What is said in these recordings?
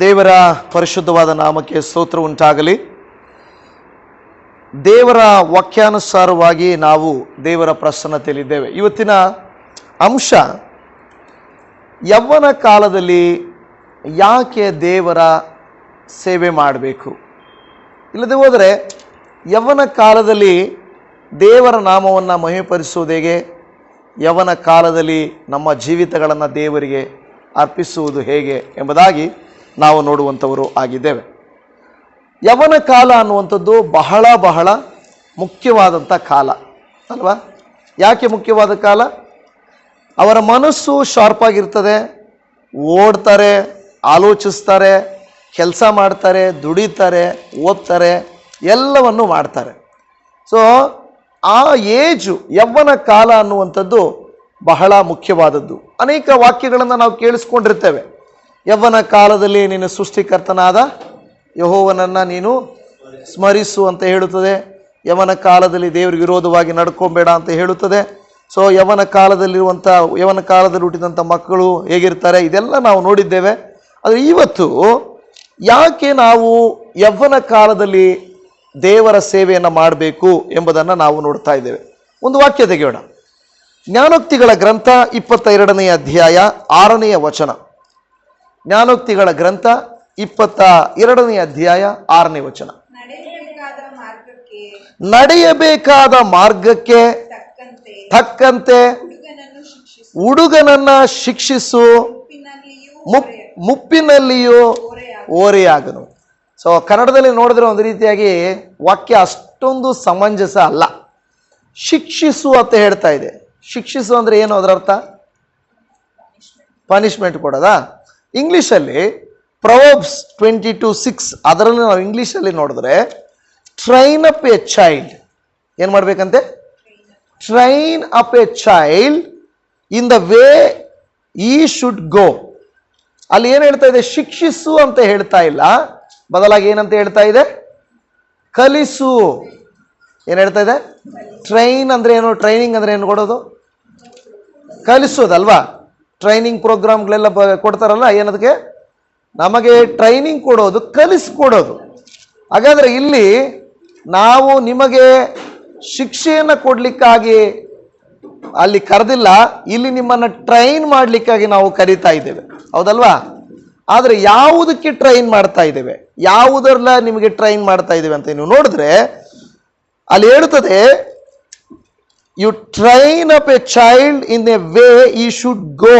ದೇವರ ಪರಿಶುದ್ಧವಾದ ನಾಮಕ್ಕೆ ಸ್ತೋತ್ರ ಉಂಟಾಗಲಿ. ದೇವರ ವಾಕ್ಯಾನುಸಾರವಾಗಿ ನಾವು ದೇವರ ಪ್ರಸನ್ನತೆಯಲ್ಲಿದ್ದೇವೆ. ಇವತ್ತಿನ ಅಂಶ, ಯವ್ವನ ಕಾಲದಲ್ಲಿ ಯಾಕೆ ದೇವರ ಸೇವೆ ಮಾಡಬೇಕು. ಇಲ್ಲದೆ ಹೋದರೆ ಯವ್ವನ ಕಾಲದಲ್ಲಿ ದೇವರ ನಾಮವನ್ನು ಮಹಿಮೆಪಡಿಸುವುದು ಹೇಗೆ, ಯವ್ವನ ಕಾಲದಲ್ಲಿ ನಮ್ಮ ಜೀವಿತಗಳನ್ನು ದೇವರಿಗೆ ಅರ್ಪಿಸುವುದು ಹೇಗೆ ಎಂಬುದಾಗಿ ನಾವು ನೋಡುವಂಥವರು ಆಗಿದ್ದೇವೆ. ಯವ್ವನ ಕಾಲ ಅನ್ನುವಂಥದ್ದು ಬಹಳ ಬಹಳ ಮುಖ್ಯವಾದಂಥ ಕಾಲ ಅಲ್ವಾ? ಯಾಕೆ ಮುಖ್ಯವಾದ ಕಾಲ? ಅವರ ಮನಸ್ಸು ಶಾರ್ಪ್ ಆಗಿರ್ತದೆ, ಓಡ್ತಾರೆ, ಆಲೋಚಿಸ್ತಾರೆ, ಕೆಲಸ ಮಾಡ್ತಾರೆ, ದುಡಿತಾರೆ, ಓದ್ತಾರೆ, ಎಲ್ಲವನ್ನು ಮಾಡ್ತಾರೆ. ಸೊ ಆ ಏಜು, ಯವ್ವನ ಕಾಲ ಅನ್ನುವಂಥದ್ದು ಬಹಳ ಮುಖ್ಯವಾದದ್ದು. ಅನೇಕ ವಾಕ್ಯಗಳನ್ನು ನಾವು ಕೇಳಿಸ್ಕೊಂಡಿರ್ತೇವೆ. ಯವ್ವನ ಕಾಲದಲ್ಲಿ ನೀನು ಸೃಷ್ಟಿಕರ್ತನಾದ ಯೆಹೋವನನ್ನು ನೀನು ಸ್ಮರಿಸು ಅಂತ ಹೇಳುತ್ತದೆ. ಯವ್ವನ ಕಾಲದಲ್ಲಿ ದೇವರಿಗೆ ವಿರೋಧವಾಗಿ ನಡ್ಕೊಬೇಡ ಅಂತ ಹೇಳುತ್ತದೆ. ಸೊ ಯವ್ವನ ಕಾಲದಲ್ಲಿ ಹುಟ್ಟಿದಂಥ ಮಕ್ಕಳು ಹೇಗಿರ್ತಾರೆ, ಇದೆಲ್ಲ ನಾವು ನೋಡಿದ್ದೇವೆ. ಆದರೆ ಇವತ್ತು ಯಾಕೆ ನಾವು ಯವ್ವನ ಕಾಲದಲ್ಲಿ ದೇವರ ಸೇವೆಯನ್ನು ಮಾಡಬೇಕು ಎಂಬುದನ್ನು ನಾವು ನೋಡ್ತಾ ಇದ್ದೇವೆ. ಒಂದು ವಾಕ್ಯ ತೆಗೆಯೋಣ. ಜ್ಞಾನೋಕ್ತಿಗಳ ಗ್ರಂಥ 22ನೇ ಅಧ್ಯಾಯ 6ನೇ ವಚನ. ಜ್ಞಾನೋಕ್ತಿಗಳ ಗ್ರಂಥ 22ನೇ ಅಧ್ಯಾಯ 6ನೇ ವಚನ. ನಡೆಯಬೇಕಾದ ಮಾರ್ಗಕ್ಕೆ ತಕ್ಕಂತೆ ಹುಡುಗನನ್ನ ಶಿಕ್ಷಿಸು, ಮುಪ್ಪಿನಲ್ಲಿಯೂ ಓರೆಯಾಗನು. ಸೊ ಕನ್ನಡದಲ್ಲಿ ನೋಡಿದ್ರೆ ಒಂದು ರೀತಿಯಾಗಿ ವಾಕ್ಯ ಅಷ್ಟೊಂದು ಸಮಂಜಸ ಅಲ್ಲ. ಶಿಕ್ಷಿಸು ಅಂತ ಹೇಳ್ತಾ ಇದೆ. ಶಿಕ್ಷಿಸು ಅಂದರೆ ಏನು? ಅದರ ಅರ್ಥ ಪನಿಷ್ಮೆಂಟ್ ಕೊಡೋದಾ? ಇಂಗ್ಲೀಷಲ್ಲಿ ಪ್ರೊವರ್ಬ್ಸ್ 22:6 ಅದರಲ್ಲಿ ನಾವು ಇಂಗ್ಲೀಷಲ್ಲಿ ನೋಡಿದ್ರೆ ಟ್ರೈನ್ ಅಪ್ ಎ ಚೈಲ್ಡ್, ಏನು ಮಾಡ್ಬೇಕಂತೆ? Train up a child in the way he should go. ಅಲ್ಲಿ ಏನು ಹೇಳ್ತಾ ಇದೆ? ಶಿಕ್ಷಿಸು ಅಂತ ಹೇಳ್ತಾ ಇಲ್ಲ, ಬದಲಾಗಿ ಏನಂತ ಹೇಳ್ತಾ ಇದೆ? ಕಲಿಸು. ಏನು ಹೇಳ್ತಾ ಇದೆ? ಟ್ರೈನ್ ಅಂದ್ರೆ ಏನು? ಟ್ರೈನಿಂಗ್ ಅಂದ್ರೆ ಏನು? ಕೊಡೋದು, ಕಲಿಸೋದಲ್ವಾ? ಟ್ರೈನಿಂಗ್ ಪ್ರೋಗ್ರಾಮ್ಗಳೆಲ್ಲ ಕೊಡ್ತಾರಲ್ಲ, ಏನದಕ್ಕೆ? ನಮಗೆ ಟ್ರೈನಿಂಗ್ ಕೊಡೋದು, ಕಲಿಸ್ಕೊಡೋದು. ಹಾಗಾದ್ರೆ ಇಲ್ಲಿ ನಾವು ನಿಮಗೆ ಶಿಕ್ಷೆಯನ್ನು ಕೊಡ್ಲಿಕ್ಕಾಗಿ ಅಲ್ಲಿ ಕರೆದಿಲ್ಲ, ಇಲ್ಲಿ ನಿಮ್ಮನ್ನು ಟ್ರೈನ್ ಮಾಡಲಿಕ್ಕಾಗಿ ನಾವು ಕರೀತಾ ಇದ್ದೇವೆ, ಹೌದಲ್ವಾ? ಆದರೆ ಯಾವುದಕ್ಕೆ ಟ್ರೈನ್ ಮಾಡ್ತಾ ಇದ್ದೇವೆ, ಯಾವುದರಲ್ಲ ನಿಮಗೆ ಟ್ರೈನ್ ಮಾಡ್ತಾ ಇದ್ದೇವೆ ಅಂತ ನೀವು ನೋಡಿದ್ರೆ ಅಲ್ಲಿ ಹೇಳುತ್ತದೆ, you train up a child in a way he should go.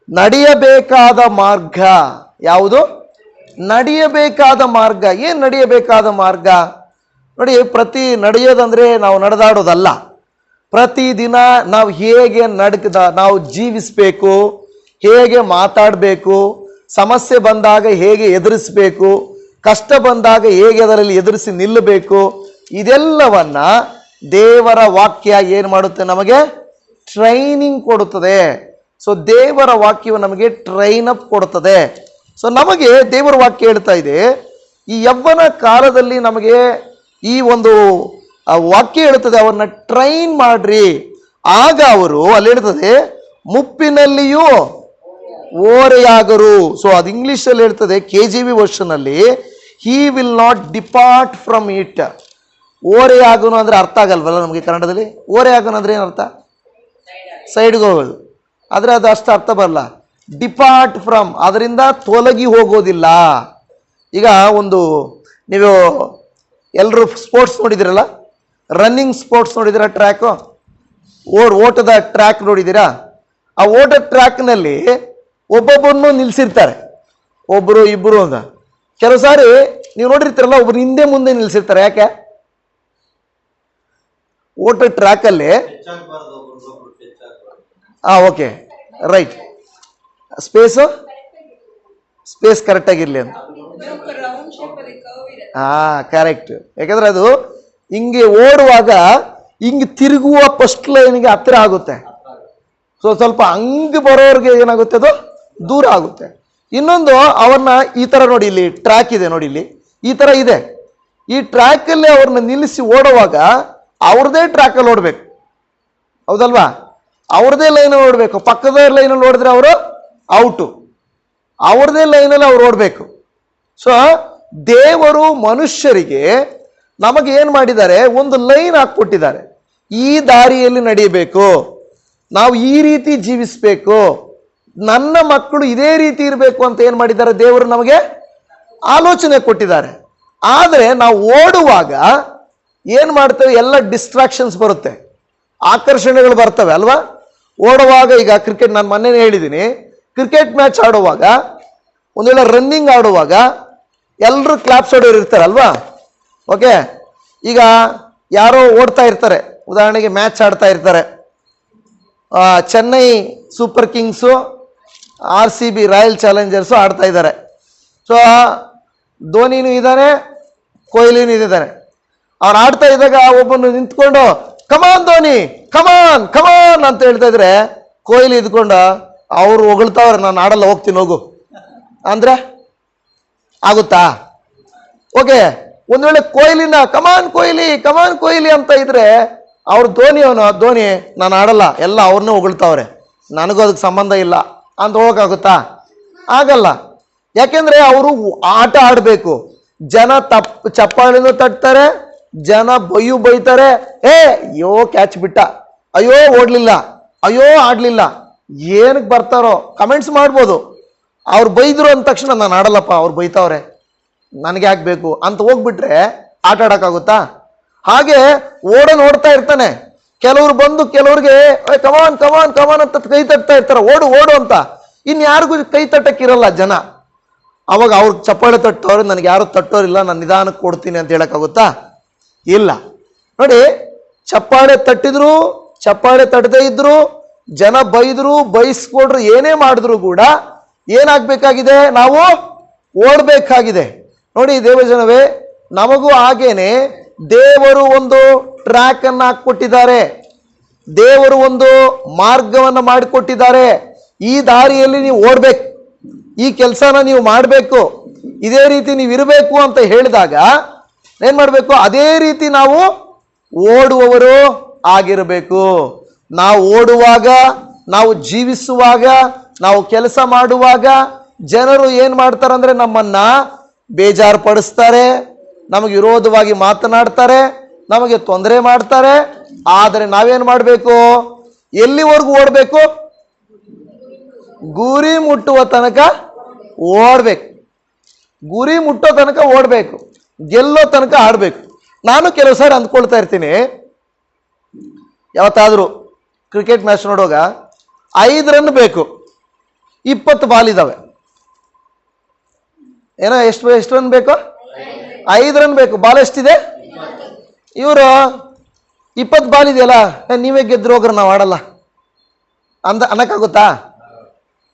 ನಡೆಯಬೇಕಾದ ಮಾರ್ಗ ಯಾವುದು? ನಡೆಯಬೇಕಾದ ಮಾರ್ಗ. ಏನು ನಡೆಯಬೇಕಾದ ಮಾರ್ಗ? ನೋಡಿ, ನಡೆಯೋದಂದ್ರೆ ನಾವು ನಡೆದಾಡೋದಲ್ಲ. ಪ್ರತಿದಿನ ನಾವು ಹೇಗೆ ನಾವು ಜೀವಿಸಬೇಕು, ಹೇಗೆ ಮಾತಾಡಬೇಕು, ಸಮಸ್ಯೆ ಬಂದಾಗ ಹೇಗೆ ಎದುರಿಸಬೇಕು, ಕಷ್ಟ ಬಂದಾಗ ಹೇಗೆ ಅದರಲ್ಲಿ ಎದುರಿಸಿ ನಿಲ್ಲಬೇಕು, ಇದೆಲ್ಲವನ್ನ ದೇವರ ವಾಕ್ಯ ಏನು ಮಾಡುತ್ತೆ? ನಮಗೆ ಟ್ರೈನಿಂಗ್ ಕೊಡುತ್ತದೆ. ಸೊ ದೇವರ ವಾಕ್ಯವು ನಮಗೆ ಟ್ರೈನ್ ಅಪ್ ಕೊಡುತ್ತದೆ. ಸೊ ನಮಗೆ ದೇವರ ವಾಕ್ಯ ಹೇಳ್ತಾ ಇದೆ, ಈ ಯವ್ವನ ಕಾಲದಲ್ಲಿ ನಮಗೆ ಈ ಒಂದು ವಾಕ್ಯ ಹೇಳ್ತದೆ, ಅವ್ರನ್ನ ಟ್ರೈನ್ ಮಾಡ್ರಿ, ಆಗ ಅವರು ಅಲ್ಲಿ ಹೇಳ್ತದೆ ಮುಪ್ಪಿನಲ್ಲಿಯೂ ಓರೆಯಾಗರು. ಸೊ ಅದು ಇಂಗ್ಲಿಷಲ್ಲಿ ಹೇಳ್ತದೆ, KJV ವರ್ಷನ್ ಅಲ್ಲಿ, he will not depart from it. ಓರೆಯಾಗನು ಅಂದ್ರೆ ಅರ್ಥ ಆಗಲ್ವಲ್ಲ ನಮಗೆ ಕನ್ನಡದಲ್ಲಿ. ಓರೆಯಾಗನು ಅಂದ್ರೆ ಏನರ್ಥ? ಸೈಡ್ಗೆ ಹೋಗೋದು. ಆದರೆ ಅದು ಅಷ್ಟು ಅರ್ಥ ಬರಲ್ಲ. ಡಿಪಾರ್ಟ್ ಫ್ರಮ್, ಅದರಿಂದ ತೊಲಗಿ ಹೋಗೋದಿಲ್ಲ. ಈಗ ನೀವು ಎಲ್ಲರೂ ಸ್ಪೋರ್ಟ್ಸ್ ನೋಡಿದಿರಲ್ಲ, ರನ್ನಿಂಗ್ ಸ್ಪೋರ್ಟ್ಸ್ ನೋಡಿದಿರ, ಟ್ರ್ಯಾಕು, ಓಟದ ಟ್ರ್ಯಾಕ್ ನೋಡಿದ್ದೀರಾ? ಆ ಓಟದ ಟ್ರ್ಯಾಕ್ನಲ್ಲಿ ಒಬ್ಬೊಬ್ಬರನ್ನು ನಿಲ್ಸಿರ್ತಾರೆ, ಒಬ್ಬರು ಇಬ್ಬರು ಅಂತ. ಕೆಲವು ಸಾರಿ ನೀವು ನೋಡಿರ್ತೀರಲ್ಲ, ಒಬ್ರು ಹಿಂದೆ ಮುಂದೆ ನಿಲ್ಸಿರ್ತಾರೆ. ಯಾಕೆ? ಓಟದ ಟ್ರ್ಯಾಕಲ್ಲಿ ಓಕೆ, ರೈಟ್, ಸ್ಪೇಸ್ ಕರೆಕ್ಟ್ ಆಗಿರ್ಲಿ ಅಂತ. ಕರೆಕ್ಟ್. ಯಾಕಂದ್ರೆ ಅದು ಹಿಂಗೆ ಓಡುವಾಗ ಹಿಂಗೆ ತಿರುಗುವ ಫಸ್ಟ್ ಲೈನ್ಗೆ ಹತ್ತಿರ ಆಗುತ್ತೆ. ಸೊ ಸ್ವಲ್ಪ ಹಂಗೆ ಬರೋರ್ಗೆ ಏನಾಗುತ್ತೆ, ಅದು ದೂರ ಆಗುತ್ತೆ. ಇನ್ನೊಂದು, ಅವ್ರನ್ನ ಈ ತರ ನೋಡಿ, ಇಲ್ಲಿ ಟ್ರ್ಯಾಕ್ ಇದೆ ನೋಡಿ, ಇಲ್ಲಿ ಈ ತರ ಇದೆ. ಈ ಟ್ರ್ಯಾಕ್ ಅಲ್ಲಿ ಅವ್ರನ್ನ ನಿಲ್ಲಿಸಿ ಓಡುವಾಗ ಅವ್ರದೇ ಟ್ರ್ಯಾಕ್ ಅಲ್ಲಿ ಓಡ್ಬೇಕು, ಹೌದಲ್ವಾ? ಅವ್ರದೇ ಲೈನ್ ಓಡಬೇಕು. ಪಕ್ಕದ ಲೈನಲ್ಲಿ ಓಡಿದ್ರೆ ಅವರು ಔಟು. ಅವ್ರದೇ ಲೈನಲ್ಲಿ ಅವ್ರು ಓಡಬೇಕು. ಸೊ ದೇವರು ಮನುಷ್ಯರಿಗೆ ನಮಗೆ ಏನು ಮಾಡಿದ್ದಾರೆ, ಒಂದು ಲೈನ್ ಹಾಕ್ಕೊಟ್ಟಿದ್ದಾರೆ. ಈ ದಾರಿಯಲ್ಲಿ ನಡೆಯಬೇಕು, ನಾವು ಈ ರೀತಿ ಜೀವಿಸಬೇಕು, ನನ್ನ ಮಕ್ಕಳು ಇದೇ ರೀತಿ ಇರಬೇಕು ಅಂತ ಏನು ಮಾಡಿದ್ದಾರೆ, ದೇವರು ನಮಗೆ ಆಲೋಚನೆ ಕೊಟ್ಟಿದ್ದಾರೆ. ಆದರೆ ನಾವು ಓಡುವಾಗ ಏನು ಮಾಡ್ತೇವೆ, ಎಲ್ಲ ಡಿಸ್ಟ್ರಾಕ್ಷನ್ಸ್ ಬರುತ್ತೆ, ಆಕರ್ಷಣೆಗಳು ಬರ್ತವೆ ಅಲ್ವಾ. ಓಡುವಾಗ ಈಗ ಕ್ರಿಕೆಟ್, ನಾನು ಮೊನ್ನೆ ಹೇಳಿದ್ದೀನಿ, ಕ್ರಿಕೆಟ್ ಮ್ಯಾಚ್ ಆಡುವಾಗ, ಒಂದು ವೇಳೆ ರನ್ನಿಂಗ್ ಆಡುವಾಗ ಎಲ್ಲರೂ ಕ್ಲಾಪ್ಸ್ ಹೊಡೆಯೋರು ಇರ್ತಾರಲ್ವಾ. ಓಕೆ, ಈಗ ಯಾರೋ ಓಡ್ತಾ ಇರ್ತಾರೆ, ಉದಾಹರಣೆಗೆ ಮ್ಯಾಚ್ ಆಡ್ತಾ ಇರ್ತಾರೆ, Chennai Super Kings RCB Royal Challengers ಆಡ್ತಾ ಇದ್ದಾರೆ. ಸೊ ಧೋನಿನೂ ಇದ್ದಾನೆ, ಕೊಹ್ಲಿನೂ ಇದ್ದಾನೆ. ಅವ್ರು ಆಡ್ತಾ ಇದ್ದಾಗ ಒಬ್ಬನು ನಿಂತ್ಕೊಂಡು ಕಮಾನ್ ಧೋನಿ, ಕಮಾನ್ ಕಮಾನ್ ಅಂತ ಹೇಳ್ತಾ ಇದ್ರೆ, ಕೊಹ್ಲಿ ಇದ್ಕೊಂಡು ಅವ್ರು ಹೊಗಳ್ತಾವ್ರೆ, ನಾನು ಆಡಲ್ಲ, ಹೋಗ್ತೀನಿ ಹೋಗು ಅಂದ್ರೆ ಆಗುತ್ತಾ? ಓಕೆ, ಒಂದ್ ವೇಳೆ ಕೊಹ್ಲಿನ ಕಮಾನ್ ಕೊಹ್ಲಿ ಅಂತ ಇದ್ರೆ, ಅವ್ರು ಧೋನಿ ನಾನು ಆಡಲ್ಲ, ಎಲ್ಲ ಅವ್ರನ್ನೇ ಹೊಗಳ್ತಾವ್ರೆ, ನನಗೂ ಅದಕ್ಕೆ ಸಂಬಂಧ ಇಲ್ಲ ಅಂತ ಹೋಗಕ್ಕಾಗುತ್ತಾ? ಆಗಲ್ಲ. ಯಾಕೆಂದ್ರೆ ಅವರು ಆಟ ಆಡಬೇಕು. ಜನ ಚಪ್ಪಾಳಿನೂ ತಟ್ತಾರೆ, ಜನ ಬೈತಾರೆ, ಅಯ್ಯೋ ಕ್ಯಾಚ್ ಬಿಟ್ಟ, ಅಯ್ಯೋ ಓಡ್ಲಿಲ್ಲ, ಅಯ್ಯೋ ಆಡ್ಲಿಲ್ಲ, ಏನಕ್ಕೆ ಬರ್ತಾರೋ ಕಮೆಂಟ್ಸ್ ಮಾಡ್ಬೋದು. ಅವ್ರು ಬೈದ್ರು ಅಂದ ತಕ್ಷಣ ನಾನು ಆಡಲ್ಲಪ್ಪ, ಅವ್ರು ಬೈತಾವ್ರೆ, ನನಗೆ ಆಗ್ಬೇಕು ಅಂತ ಹೋಗ್ಬಿಟ್ರೆ ಆಟ ಆಡಕ್ಕಾಗುತ್ತಾ? ಹಾಗೆ ನೋಡ್ತಾ ಇರ್ತಾನೆ, ಕೆಲವ್ರು ಬಂದು ಕೆಲವ್ರಿಗೆ ಕಮಾನ್ ಕಮಾನ್ ಕಮಾನ್ ಅಂತ ಕೈ ತಟ್ತಾ ಇರ್ತಾರೆ, ಓಡು ಅಂತ. ಇನ್ಯಾರಿಗೂ ಕೈ ತಟ್ಟಕ್ಕಿರಲ್ಲ ಜನ. ಅವಾಗ ಅವ್ರು ಚಪ್ಪಾಳೆ ತಟ್ಟವ್ರೆ, ನನಗೆ ಯಾರು ತಟ್ಟೋರಿಲ್ಲ, ನಾನು ನಿಧಾನಕ್ಕೆ ಕೊಡ್ತೀನಿ ಅಂತ ಹೇಳಕ್ಕಾಗುತ್ತಾ? ಇಲ್ಲ. ನೋಡಿ, ಚಪ್ಪಾಳೆ ತಟ್ಟಿದ್ರು, ಚಪ್ಪಾಳೆ ತಟ್ಟದೇ ಇದ್ರು, ಜನ ಬೈದ್ರು, ಬೈಸ್ಕೊಡ್ರು, ಏನೇ ಮಾಡಿದ್ರು ಕೂಡ ಏನಾಗಬೇಕಾಗಿದೆ, ನಾವು ಓಡಬೇಕಾಗಿದೆ. ನೋಡಿ ದೇವಜನವೇ, ನಮಗೂ ಹಾಗೇನೆ ದೇವರು ಒಂದು ಟ್ರ್ಯಾಕ್ ಅನ್ನು ಹಾಕ್ಕೊಟ್ಟಿದ್ದಾರೆ, ದೇವರು ಒಂದು ಮಾರ್ಗವನ್ನು ಮಾಡಿಕೊಟ್ಟಿದ್ದಾರೆ. ಈ ದಾರಿಯಲ್ಲಿ ನೀವು ಓಡ್ಬೇಕು, ಈ ಕೆಲಸನ ನೀವು ಮಾಡಬೇಕು, ಇದೇ ರೀತಿ ನೀವು ಇರಬೇಕು ಅಂತ ಹೇಳಿದಾಗ ಏನ್ ಮಾಡಬೇಕು, ಅದೇ ರೀತಿ ನಾವು ಓಡುವವರು ಆಗಿರಬೇಕು. ನಾವು ಓಡುವಾಗ, ನಾವು ಜೀವಿಸುವಾಗ, ನಾವು ಕೆಲಸ ಮಾಡುವಾಗ ಜನರು ಏನ್ ಮಾಡ್ತಾರಂದ್ರೆ ನಮ್ಮನ್ನ ಬೇಜಾರು ಪಡಿಸ್ತಾರೆ, ನಮಗೆ ವಿರೋಧವಾಗಿ ಮಾತನಾಡ್ತಾರೆ, ನಮಗೆ ತೊಂದರೆ ಮಾಡ್ತಾರೆ. ಆದರೆ ನಾವೇನ್ ಮಾಡಬೇಕು, ಎಲ್ಲಿವರೆಗೂ ಓಡಬೇಕು, ಗುರಿ ಮುಟ್ಟುವ ತನಕ ಓಡ್ಬೇಕು, ಗುರಿ ಮುಟ್ಟೋ ತನಕ ಓಡ್ಬೇಕು, ಗೆಲ್ಲೋ ತನಕ ಆಡ್ಬೇಕು. ನಾನು ಕೆಲವು ಸಾರಿ ಅಂದ್ಕೊಳ್ತಾ ಇರ್ತೀನಿ, ಯಾವತ್ತಾದ್ರೂ ಕ್ರಿಕೆಟ್ ಮ್ಯಾಚ್ ನೋಡುವಾಗ 5 ರನ್ ಬೇಕು, 20 ಬಾಲ್ ಇದಾವೆ, ಏನೋ ಎಷ್ಟು ರನ್ ಬೇಕು, 5 ರನ್ ಬೇಕು, ಬಾಲ್ ಎಷ್ಟಿದೆ, ಇವರು 20 ಬಾಲ್ ಇದೆಯಲ್ಲ, ನೀವೇ ಗೆದ್ರು ಹೋಗ್ರ, ನಾವು ಆಡಲ್ಲ ಅನ್ನಕ್ಕಾಗುತ್ತಾ?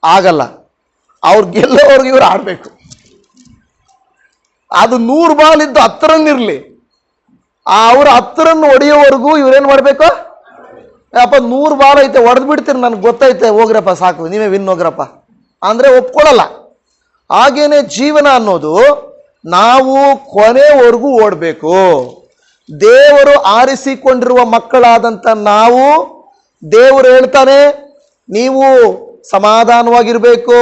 ಆಗಲ್ಲ. ಅವ್ರು ಗೆಲ್ಲೋರ್ಗೆ ಇವ್ರು ಆಡ್ಬೇಕು. ಅದು 100 ಬಾಲ್ ಇದ್ದು 10 ರನ್ ಇರ್ಲಿ, ಅವ್ರು 10 ರನ್ ಹೊಡೆಯೋವರೆಗೂ ಇವ್ರೇನ್ ಮಾಡ್ಬೇಕು, ಅಪ್ಪ 100 ಬಾಲ್ ಐತೆ, ಹೊಡೆದ್ ಬಿಡ್ತೀರಿ, ನನ್ಗೆ ಗೊತ್ತೈತೆ, ಹೋಗ್ರಪ್ಪ ಸಾಕು, ನೀವೇ ವಿನ್ ಹೋಗ್ರಪ್ಪ ಅಂದ್ರೆ ಒಪ್ಕೊಳ್ಳಲ್ಲ. ಹಾಗೇನೆ ಜೀವನ ಅನ್ನೋದು ನಾವು ಕೊನೆವರೆಗೂ ಓಡಬೇಕು. ದೇವರು ಆರಿಸಿಕೊಂಡಿರುವ ಮಕ್ಕಳಾದಂಥ ನಾವು, ದೇವರು ಹೇಳ್ತಾನೆ, ನೀವು ಸಮಾಧಾನವಾಗಿರ್ಬೇಕು,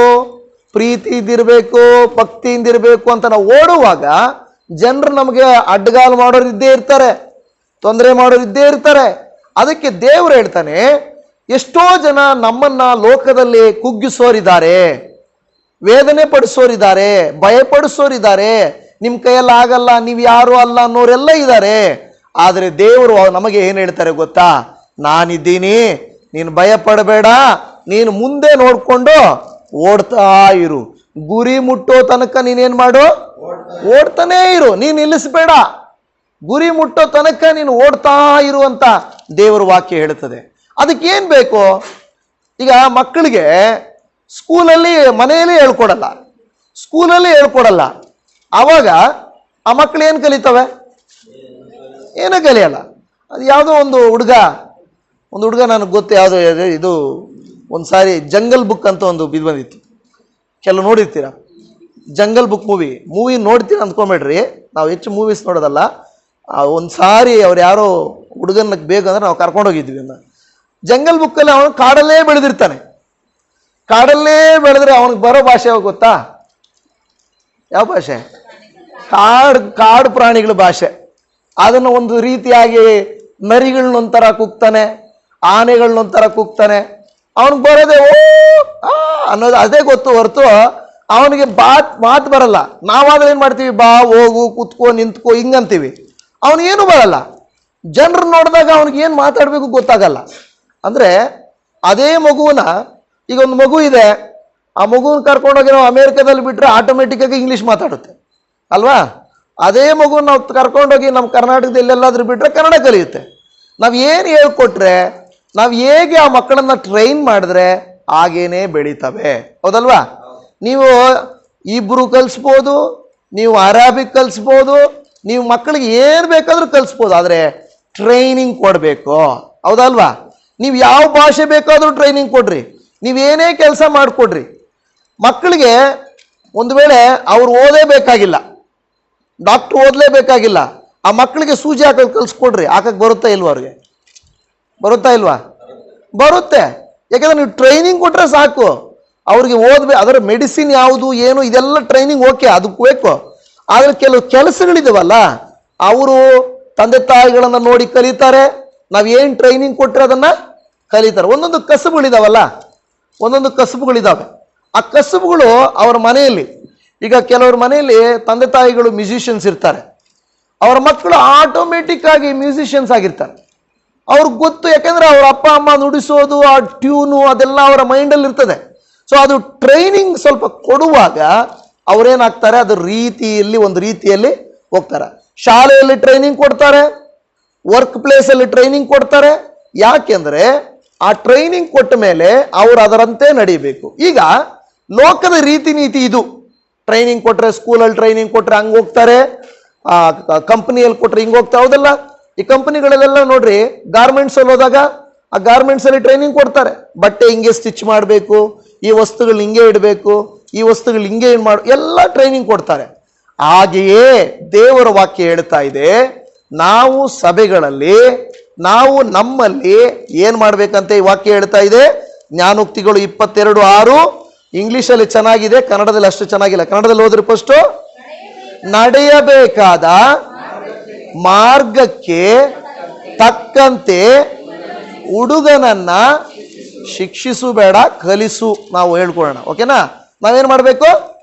ಪ್ರೀತಿಯಿಂದಿರಬೇಕು, ಭಕ್ತಿಯಿಂದಿರಬೇಕು ಅಂತ ನಾವು ಓಡುವಾಗ ಜನರು ನಮಗೆ ಅಡ್ಡಗಾಲು ಮಾಡೋರು ಇದ್ದೇ ಇರ್ತಾರೆ, ತೊಂದರೆ ಮಾಡೋರು ಇದ್ದೇ ಇರ್ತಾರೆ. ಅದಕ್ಕೆ ದೇವರು ಹೇಳ್ತಾನೆ, ಎಷ್ಟೋ ಜನ ನಮ್ಮನ್ನ ಲೋಕದಲ್ಲಿ ಕುಗ್ಗಿಸೋರಿದ್ದಾರೆ, ವೇದನೆ ಪಡಿಸೋರಿದ್ದಾರೆ, ಭಯಪಡಿಸೋರಿದ್ದಾರೆ, ನಿಮ್ಮ ಕೈಯಲ್ಲಿ ಆಗಲ್ಲ, ನೀವು ಯಾರು ಅಲ್ಲ ಅನ್ನೋರೆಲ್ಲ ಇದ್ದಾರೆ. ಆದರೆ ದೇವರು ನಮಗೆ ಏನು ಹೇಳ್ತಾರೆ ಗೊತ್ತಾ, ನಾನಿದ್ದೀನಿ, ನೀನು ಭಯ ಪಡಬೇಡ, ನೀನು ಮುಂದೆ ನೋಡ್ಕೊಂಡು ಓಡ್ತಾ ಇರು, ಗುರಿ ಮುಟ್ಟೋ ತನಕ ನೀನೇನ್ ಮಾಡು, ಓಡ್ತಾನೇ ಇರು, ನೀನು ನಿಲ್ಲಿಸಬೇಡ, ಗುರಿ ಮುಟ್ಟೋ ತನಕ ನೀನು ಓಡ್ತಾ ಇರು ಅಂತ ದೇವರ ವಾಕ್ಯ ಹೇಳ್ತದೆ. ಅದಕ್ಕೆ ಏನ್ ಬೇಕು, ಈಗ ಮಕ್ಕಳಿಗೆ ಸ್ಕೂಲಲ್ಲಿ, ಮನೆಯಲ್ಲಿ ಹೇಳ್ಕೊಡಲ್ಲ, ಸ್ಕೂಲಲ್ಲಿ ಹೇಳ್ಕೊಡಲ್ಲ, ಆವಾಗ ಆ ಮಕ್ಕಳು ಏನು ಕಲಿತವೆ, ಏನೂ ಕಲಿಯಲ್ಲ. ಅದು ಯಾವುದೋ ಒಂದು ಹುಡುಗ ನನಗೆ ಗೊತ್ತು, ಯಾವುದೋ ಇದು ಒಂದು ಸಾರಿ ಜಂಗಲ್ ಬುಕ್ ಅಂತ ಒಂದು ಇದು ಬಂದಿತ್ತು, ಕೆಲವು ನೋಡಿರ್ತೀರ, ಜಂಗಲ್ ಬುಕ್ ಮೂವಿ ನೋಡ್ತೀರ ಅಂದ್ಕೊಂಬೇಡ್ರಿ, ನಾವು ಹೆಚ್ಚು ಮೂವೀಸ್ ನೋಡೋದಲ್ಲ. ಒಂದು ಸಾರಿ ಅವ್ರು ಯಾರೋ ಹುಡುಗನ ಬೇಕಂದ್ರೆ ನಾವು ಕರ್ಕೊಂಡೋಗಿದ್ವಿ. ಜಂಗಲ್ ಬುಕ್ಕಲ್ಲಿ ಅವನು ಕಾಡಲ್ಲೇ ಬೆಳೆದಿರ್ತಾನೆ, ಕಾಡಲ್ಲೇ ಬೆಳೆದ್ರೆ ಅವನಿಗೆ ಬರೋ ಭಾಷೆ ಯಾವಾಗ ಗೊತ್ತಾ? ಯಾವ ಭಾಷೆ? ಕಾಡು ಪ್ರಾಣಿಗಳ ಭಾಷೆ. ಅದನ್ನು ಒಂದು ರೀತಿಯಾಗಿ ನರಿಗಳನ್ನೊಂಥರ ಕೂಗ್ತಾನೆ, ಆನೆಗಳನ್ನೊಂಥರ ಕೂಗ್ತಾನೆ. ಅವನಿಗೆ ಬರೋದೇ ಓ ಅನ್ನೋದು ಅದೇ ಗೊತ್ತು ಹೊರತು ಅವನಿಗೆ ಮಾತು ಬರಲ್ಲ. ನಾವಾದ್ರೆ ಏನ್ ಮಾಡ್ತೀವಿ? ಬಾ, ಹೋಗು, ಕುತ್ಕೋ, ನಿಂತ್ಕೋ ಹಿಂಗಂತೀವಿ. ಅವನಿಗೇನು ಬರಲ್ಲ. ಜನರು ನೋಡಿದಾಗ ಅವನಿಗೆ ಏನು ಮಾತಾಡಬೇಕು ಗೊತ್ತಾಗಲ್ಲ. ಅಂದ್ರೆ ಅದೇ ಮಗುವನ್ನ, ಈಗ ಒಂದು ಮಗು ಇದೆ, ಆ ಮಗುವನ್ನ ಕರ್ಕೊಂಡೋಗಿ ನಾವು ಅಮೆರಿಕದಲ್ಲಿ ಬಿಟ್ರೆ ಆಟೋಮೆಟಿಕ್ ಆಗಿ ಇಂಗ್ಲಿಷ್ ಮಾತಾಡುತ್ತೆ ಅಲ್ವಾ? ಅದೇ ಮಗುವನ್ನ ನಾವು ಕರ್ಕೊಂಡೋಗಿ ನಮ್ಮ ಕರ್ನಾಟಕದಲ್ಲಿ ಎಲ್ಲಾದ್ರೂ ಬಿಟ್ರೆ ಕನ್ನಡ ಕಲಿಯುತ್ತೆ. ನಾವು ಏನು ಹೇಳ್ಕೊಟ್ರೆ, ನಾವು ಹೇಗೆ ಆ ಮಕ್ಕಳನ್ನ ಟ್ರೈನ್ ಮಾಡಿದ್ರೆ ಹಾಗೇನೆ ಬೆಳೀತವೆ. ಹೌದಲ್ವಾ? ನೀವು ಇಬ್ರು ಕಲಿಸ್ಬೋದು, ನೀವು ಅರಾಬಿಕ್ ಕಲಿಸ್ಬೋದು, ನೀವು ಮಕ್ಕಳಿಗೆ ಏನು ಬೇಕಾದ್ರೂ ಕಲಿಸ್ಬೋದು. ಆದರೆ ಟ್ರೈನಿಂಗ್ ಕೊಡಬೇಕು. ಹೌದಲ್ವಾ? ನೀವು ಯಾವ ಭಾಷೆ ಬೇಕಾದರೂ ಟ್ರೈನಿಂಗ್ ಕೊಡ್ರಿ, ನೀವೇನೇ ಕೆಲಸ ಮಾಡಿಕೊಡ್ರಿ. ಮಕ್ಕಳಿಗೆ ಒಂದು ವೇಳೆ ಅವ್ರು ಓದೇಬೇಕಾಗಿಲ್ಲ, ಡಾಕ್ಟ್ರು ಓದಲೇಬೇಕಾಗಿಲ್ಲ, ಆ ಮಕ್ಕಳಿಗೆ ಸೂಜಿ ಹಾಕೋದು ಕಲಿಸ್ಕೊಡ್ರಿ. ಹಾಕಕ್ಕೆ ಬರುತ್ತಾ ಇಲ್ವಾ? ಅವ್ರಿಗೆ ಬರುತ್ತಾ ಇಲ್ವಾ? ಬರುತ್ತೆ. ಯಾಕಂದ್ರೆ ನೀವು ಟ್ರೈನಿಂಗ್ ಕೊಟ್ರೆ ಸಾಕು. ಅವ್ರಿಗೆ ಓದ್ಬೇಕು. ಅದರ ಮೆಡಿಸಿನ್ ಯಾವುದು ಏನು ಇದೆಲ್ಲ ಟ್ರೈನಿಂಗ್ ಓಕೆ, ಅದಕ್ಕೆ ಬೇಕು. ಆದರೆ ಕೆಲವು ಕೆಲಸಗಳಿದಾವಲ್ಲ, ಅವರು ತಂದೆ ತಾಯಿಗಳನ್ನ ನೋಡಿ ಕಲಿತಾರೆ. ನಾವೇನು ಟ್ರೈನಿಂಗ್ ಕೊಟ್ಟರೆ ಅದನ್ನ ಕಲಿತಾರೆ. ಒಂದೊಂದು ಕಸುಬುಗಳಿದಾವಲ್ಲ, ಒಂದೊಂದು ಕಸುಬುಗಳಿದಾವೆ. ಆ ಕಸುಬುಗಳು ಅವರ ಮನೆಯಲ್ಲಿ, ಈಗ ಕೆಲವ್ರ ಮನೆಯಲ್ಲಿ ತಂದೆ ತಾಯಿಗಳು ಮ್ಯೂಸಿಷಿಯನ್ಸ್ ಇರ್ತಾರೆ, ಅವರ ಮಕ್ಕಳು ಆಟೋಮೆಟಿಕ್ ಆಗಿ ಮ್ಯೂಸಿಷಿಯನ್ಸ್ ಆಗಿರ್ತಾರೆ. ಅವ್ರಿಗೆ ಗೊತ್ತು, ಯಾಕೆಂದ್ರೆ ಅವ್ರ ಅಪ್ಪ ಅಮ್ಮ ನುಡಿಸೋದು, ಆ ಟ್ಯೂನು ಅದೆಲ್ಲ ಅವರ ಮೈಂಡಲ್ಲಿ ಇರ್ತದೆ. ಸೊ ಅದು ಟ್ರೈನಿಂಗ್ ಸ್ವಲ್ಪ ಕೊಡುವಾಗ ಅವ್ರೇನಾಗ್ತಾರೆ, ಅದು ರೀತಿಯಲ್ಲಿ ಒಂದು ರೀತಿಯಲ್ಲಿ ಹೋಗ್ತಾರೆ. ಶಾಲೆಯಲ್ಲಿ ಟ್ರೈನಿಂಗ್ ಕೊಡ್ತಾರೆ, ವರ್ಕ್ ಪ್ಲೇಸ್ ಅಲ್ಲಿ ಟ್ರೈನಿಂಗ್ ಕೊಡ್ತಾರೆ. ಯಾಕೆಂದ್ರೆ ಆ ಟ್ರೈನಿಂಗ್ ಕೊಟ್ಟ ಮೇಲೆ ಅವರು ಅದರಂತೆ ನಡೀಬೇಕು. ಈಗ ಲೋಕದ ರೀತಿ ನೀತಿ ಇದು. ಟ್ರೈನಿಂಗ್ ಕೊಟ್ರೆ, ಸ್ಕೂಲಲ್ಲಿ ಟ್ರೈನಿಂಗ್ ಕೊಟ್ರೆ ಹಂಗೆ ಹೋಗ್ತಾರೆ, ಕಂಪನಿಯಲ್ಲಿ ಕೊಟ್ರೆ ಹಿಂಗೆ ಹೋಗ್ತಾರೆ. ಹೌದಲ್ಲ? ಈ ಕಂಪನಿಗಳಲ್ಲೆಲ್ಲ ನೋಡ್ರಿ, ಗಾರ್ಮೆಂಟ್ಸ್ ಅಲ್ಲಿ ಹೋದಾಗ ಆ ಗಾರ್ಮೆಂಟ್ಸ್ ಅಲ್ಲಿ ಟ್ರೈನಿಂಗ್ ಕೊಡ್ತಾರೆ. ಬಟ್ಟೆ ಹಿಂಗೆ ಸ್ಟಿಚ್ ಮಾಡಬೇಕು, ಈ ವಸ್ತುಗಳು ಹಿಂಗೆ ಇಡಬೇಕು, ಈ ವಸ್ತುಗಳು ಹಿಂಗೆ ಎಲ್ಲ ಟ್ರೈನಿಂಗ್ ಕೊಡ್ತಾರೆ. ಹಾಗೆಯೇ ದೇವರ ವಾಕ್ಯ ಹೇಳ್ತಾ ಇದೆ, ನಾವು ಸಭೆಗಳಲ್ಲಿ, ನಾವು ನಮ್ಮಲ್ಲಿ ಏನ್ ಮಾಡ್ಬೇಕಂತ ಈ ವಾಕ್ಯ ಹೇಳ್ತಾ ಇದೆ. ಜ್ಞಾನೋಕ್ತಿಗಳು 22:6 ಇಂಗ್ಲಿಷಲ್ಲಿ ಚೆನ್ನಾಗಿದೆ, ಕನ್ನಡದಲ್ಲಿ ಅಷ್ಟು ಚೆನ್ನಾಗಿಲ್ಲ. ಕನ್ನಡದಲ್ಲಿ ಹೋದ್ರೆ ಫಸ್ಟ್, ನಡೆಯಬೇಕಾದ ಮಾರ್ಗಕ್ಕೆ ತಕ್ಕಂತೆ ಹುಡುಗನನ್ನ ಶಿಕ್ಷಿಸು ಬೇಡ, ಕಲಿಸು. ನಾವು ಹೇಳ್ಕೊಳ್ಳೋಣ, ಓಕೆನಾ? ನಾವೇನ್ ಮಾಡ್ಬೇಕು?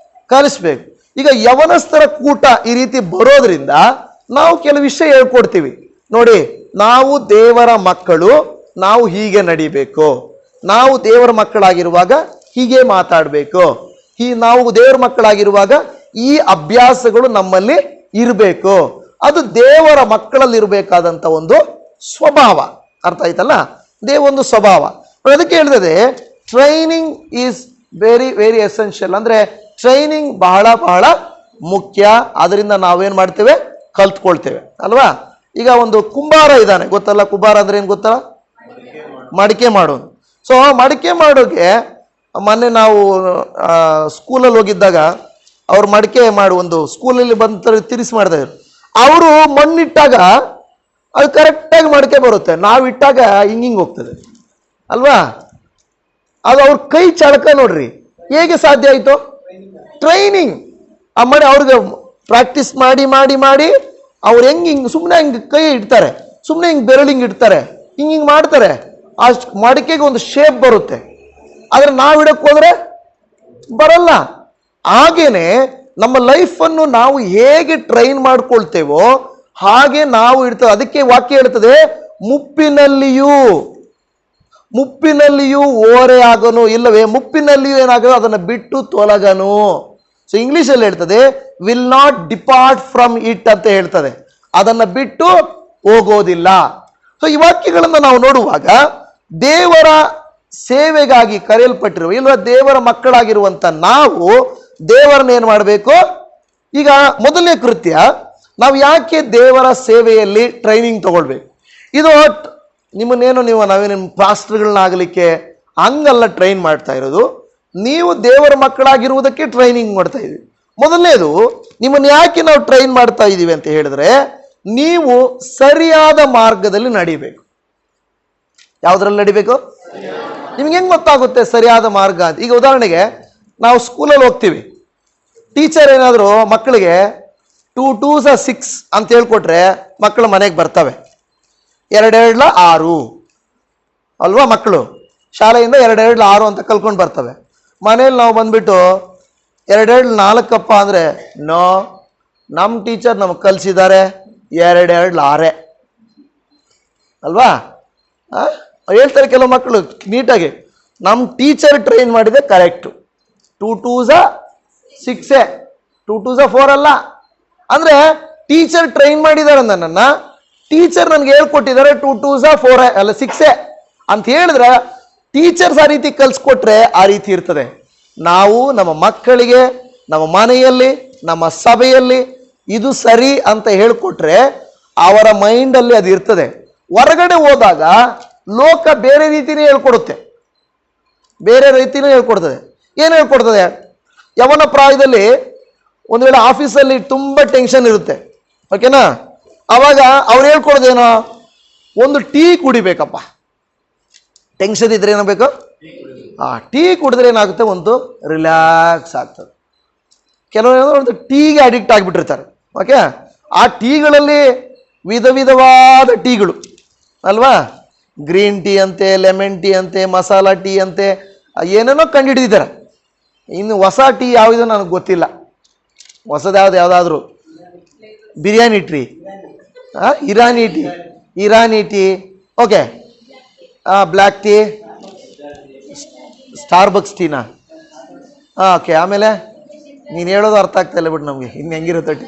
ಕಲಿಸ್ಬೇಕು. ಈಗ ಯವನಸ್ಥರ ಕೂಟ ಈ ರೀತಿ ಬರೋದ್ರಿಂದ ನಾವು ಕೆಲವು ವಿಷಯ ಹೇಳ್ಕೊಡ್ತೀವಿ. ನೋಡಿ, ನಾವು ದೇವರ ಮಕ್ಕಳು, ನಾವು ಹೀಗೆ ನಡಿಬೇಕು, ನಾವು ದೇವರ ಮಕ್ಕಳಾಗಿರುವಾಗ ಹೀಗೆ ಮಾತಾಡಬೇಕು, ನಾವು ದೇವರ ಮಕ್ಕಳಾಗಿರುವಾಗ ಈ ಅಭ್ಯಾಸಗಳು ನಮ್ಮಲ್ಲಿ ಇರಬೇಕು. ಅದು ದೇವರ ಮಕ್ಕಳಲ್ಲಿ ಇರಬೇಕಾದಂತ ಒಂದು ಸ್ವಭಾವ. ಅರ್ಥ ಆಯ್ತಲ್ಲ? ಒಂದು ಸ್ವಭಾವ. ಅದಕ್ಕೆ ಹೇಳಿದೆ, training is very very essential. ಅಂದ್ರೆ ಟ್ರೈನಿಂಗ್ ಬಹಳ ಬಹಳ ಮುಖ್ಯ. ಅದರಿಂದ ನಾವೇನ್ ಮಾಡ್ತೇವೆ? ಕಲ್ತ್ಕೊಳ್ತೇವೆ ಅಲ್ವಾ? ಈಗ ಒಂದು ಕುಂಬಾರ ಇದ್ದಾನೆ, ಗೊತ್ತಲ್ಲ? ಕುಂಬಾರ ಅಂದ್ರೆ ಏನ್ ಗೊತ್ತಲ್ಲ? ಮಡಿಕೆ ಮಾಡೋದು. ಸೊ ಮಡಿಕೆ ಮಾಡೋಕೆ ಮೊನ್ನೆ ನಾವು ಸ್ಕೂಲಲ್ಲಿ ಹೋಗಿದ್ದಾಗ ಅವ್ರು ಮಡಿಕೆ ಮಾಡಿ ಒಂದು ಸ್ಕೂಲಲ್ಲಿ ಬಂದು ತಿರ್ಸಿ ಮಾಡ್ತಾ ಇದ್ರು. ಅವರು ಮಣ್ಣಿಟ್ಟಾಗ ಅದು ಕರೆಕ್ಟಾಗಿ ಮಡಿಕೆ ಬರುತ್ತೆ, ನಾವು ಇಟ್ಟಾಗ ಹಿಂಗಿಂಗ್ ಹೋಗ್ತದೆ ಅಲ್ವಾ? ಅದು ಅವ್ರ ಕೈ ಚಳಕ ನೋಡ್ರಿ, ಹೇಗೆ ಸಾಧ್ಯ ಆಯ್ತು? ಟ್ರೈನಿಂಗ್. ಆ ಮಾಡಿ ಅವ್ರಿಗೆ ಪ್ರಾಕ್ಟೀಸ್ ಮಾಡಿ ಮಾಡಿ ಮಾಡಿ ಅವ್ರು ಹಿಂಗ್ ಸುಮ್ಮನೆ ಹಿಂಗ್ ಕೈ ಇಡ್ತಾರೆ, ಸುಮ್ಮನೆ ಹಿಂಗ್ ಬೆರಳಿಂಗ್ ಇಡ್ತಾರೆ, ಹಿಂಗ್ ಮಾಡ್ತಾರೆ. ಆ ಮಡಿಕೆಗೆ ಒಂದು ಶೇಪ್ ಬರುತ್ತೆ. ಆದ್ರೆ ನಾವು ಇಡಕ್ ಹೋದ್ರೆ ಬರಲ್ಲ. ಹಾಗೇನೆ ನಮ್ಮ ಲೈಫನ್ನು ನಾವು ಹೇಗೆ ಟ್ರೈನ್ ಮಾಡ್ಕೊಳ್ತೇವೋ ಹಾಗೆ ನಾವು ಇಡ್ತೇವೆ. ಅದಕ್ಕೆ ವಾಕ್ಯ ಹೇಳ್ತದೆ, ಮುಪ್ಪಿನಲ್ಲಿಯೂ ಓರೆ ಆಗನು, ಇಲ್ಲವೇ ಮುಪ್ಪಿನಲ್ಲಿಯೂ ಏನಾಗೋ ಅದನ್ನು ಬಿಟ್ಟು ತೊಲಗನು. ಸೊ ಇಂಗ್ಲಿಷಲ್ಲಿ ಹೇಳ್ತದೆ, will not depart from it ಅಂತ ಹೇಳ್ತದೆ, ಅದನ್ನ ಬಿಟ್ಟು ಹೋಗೋದಿಲ್ಲ. ಸೊ ಈ ವಾಕ್ಯಗಳನ್ನು ನಾವು ನೋಡುವಾಗ ದೇವರ ಸೇವೆಗಾಗಿ ಕರೆಯಲ್ಪಟ್ಟಿರುವ, ಇಲ್ವಾ ದೇವರ ಮಕ್ಕಳಾಗಿರುವಂತ ನಾವು ದೇವರನ್ನ ಏನ್ ಮಾಡಬೇಕು? ಈಗ ಮೊದಲನೇ ಕೃತ್ಯ, ನಾವು ಯಾಕೆ ದೇವರ ಸೇವೆಯಲ್ಲಿ ಟ್ರೈನಿಂಗ್ ತಗೊಳ್ಬೇಕು? ಇದು ನಾವೇನು ಪಾಸ್ಟರ್ಗಳನ್ನಾಗಲಿಕ್ಕೆ ಹಂಗಲ್ಲ ಟ್ರೈನ್ ಮಾಡ್ತಾ ಇರೋದು. ನೀವು ದೇವರ ಮಕ್ಕಳಾಗಿರುವುದಕ್ಕೆ ಟ್ರೈನಿಂಗ್ ಮಾಡ್ತಾ ಇದೀವಿ. ಮೊದಲನೇದು, ನಿಮ್ಮನ್ನು ಯಾಕೆ ನಾವು ಟ್ರೈನ್ ಮಾಡ್ತಾ ಇದ್ದೀವಿ ಅಂತ ಹೇಳಿದ್ರೆ, ನೀವು ಸರಿಯಾದ ಮಾರ್ಗದಲ್ಲಿ ನಡಿಬೇಕು. ಯಾವ್ದ್ರಲ್ಲಿ ನಡಿಬೇಕು? ನಿಮ್ಗೆ ಹೆಂಗ್ ಗೊತ್ತಾಗುತ್ತೆ ಸರಿಯಾದ ಮಾರ್ಗ ಅಂತ? ಈಗ ಉದಾಹರಣೆಗೆ ನಾವು ಸ್ಕೂಲಲ್ಲಿ ಹೋಗ್ತೀವಿ, ಟೀಚರ್ ಏನಾದರೂ ಮಕ್ಕಳಿಗೆ 2 2s 6 ಅಂತ ಹೇಳ್ಕೊಟ್ರೆ ಮಕ್ಕಳು ಮನೆಗೆ ಬರ್ತವೆ. 2 2 6 ಅಲ್ವಾ? ಮಕ್ಕಳು ಶಾಲೆಯಿಂದ 2 2 6 ಅಂತ ಕಲ್ಕೊಂಡು ಬರ್ತವೆ. ಮನೇಲಿ ನಾವು ಬಂದ್ಬಿಟ್ಟು 2 2 4 ಅಂದರೆ ನೋ, ನಮ್ಮ ಟೀಚರ್ ನಮಗೆ ಕಲಿಸಿದ್ದಾರೆ 2 2 6 ಅಲ್ವಾ? ಹೇಳ್ತಾರೆ ಕೆಲವು ಮಕ್ಕಳು ನೀಟಾಗಿ, ನಮ್ಮ ಟೀಚರ್ ಟ್ರೈನ್ ಮಾಡಿದೆ ಕರೆಕ್ಟು, 2 2s 6 2 2s 4 ಅಲ್ಲ. ಅಂದ್ರೆ ಟೀಚರ್ ಟ್ರೈನ್ ಮಾಡಿದ್ದಾರೆ ನನ್ನನ್ನು, ಟೀಚರ್ ನನಗೆ ಹೇಳ್ಕೊಟ್ಟಿದ್ದಾರೆ 2 2s 4 ಅಲ್ಲ 6 ಅಂತ ಹೇಳಿದ್ರೆ ಟೀಚರ್ಸ್ ಆ ರೀತಿ ಕಲ್ಸ್ಕೊಟ್ರೆ ಆ ರೀತಿ ಇರ್ತದೆ. ನಾವು ನಮ್ಮ ಮಕ್ಕಳಿಗೆ ನಮ್ಮ ಮನೆಯಲ್ಲಿ ನಮ್ಮ ಸಭೆಯಲ್ಲಿ ಇದು ಸರಿ ಅಂತ ಹೇಳ್ಕೊಟ್ರೆ ಅವರ ಮೈಂಡಲ್ಲಿ ಅದು ಇರ್ತದೆ. ಹೊರಗಡೆ ಹೋದಾಗ ಲೋಕ ಬೇರೆ ರೀತಿನೇ ಹೇಳ್ಕೊಡುತ್ತೆ, ಬೇರೆ ರೀತಿನೇ ಹೇಳ್ಕೊಡ್ತದೆ. ಏನು ಹೇಳ್ಕೊಡ್ತದೆ? ಯವನ ಪ್ರಾಯದಲ್ಲಿ ಒಂದು ವೇಳೆ ಆಫೀಸಲ್ಲಿ ತುಂಬ ಟೆನ್ಷನ್ ಇರುತ್ತೆ, ಓಕೆನಾ? ಅವಾಗ ಅವ್ರು ಹೇಳ್ಕೊಡೋದೇನೋ, ಒಂದು ಟೀ ಕುಡಿಬೇಕಪ್ಪ. ಟೆನ್ಷನ್ ಇದ್ರೆ ಏನಾಗಬೇಕು? ಟೀ ಕುಡಿದ್ರೆ ಏನಾಗುತ್ತೆ? ಒಂದು ರಿಲ್ಯಾಕ್ಸ್ ಆಗ್ತದೆ. ಕೆಲವರು ಒಂದು ಟೀಗೆ ಅಡಿಕ್ಟ್ ಆಗಿಬಿಟ್ಟಿರ್ತಾರೆ, ಓಕೆ? ಆ ಟೀಗಳಲ್ಲಿ ವಿಧ ವಿಧವಾದ ಟೀಗಳು ಅಲ್ವಾ? ಗ್ರೀನ್ ಟೀ ಅಂತೆ, ಲೆಮನ್ ಟೀ ಅಂತೆ, ಮಸಾಲಾ ಟೀ ಅಂತೆ, ಏನೇನೋ ಕಂಡುಹಿಡಿದಿದ್ದಾರೆ. ಇನ್ನು ಹೊಸ ಟೀ ಯಾವುದೋ ನನಗೆ ಗೊತ್ತಿಲ್ಲ. ಹೊಸದು ಯಾವುದಾದ್ರೂ biryani tea, Irani tea, okay, black tea, Starbucks Tina? Okay. ಆಮೇಲೆ ನೀನು ಹೇಳೋದು ಅರ್ಥ ಆಗ್ತಾ ಇಲ್ಲ ಬಿಟ್ಟು ನಮಗೆ, ಇನ್ನು ಹೆಂಗಿರುತ್ತೆ tea?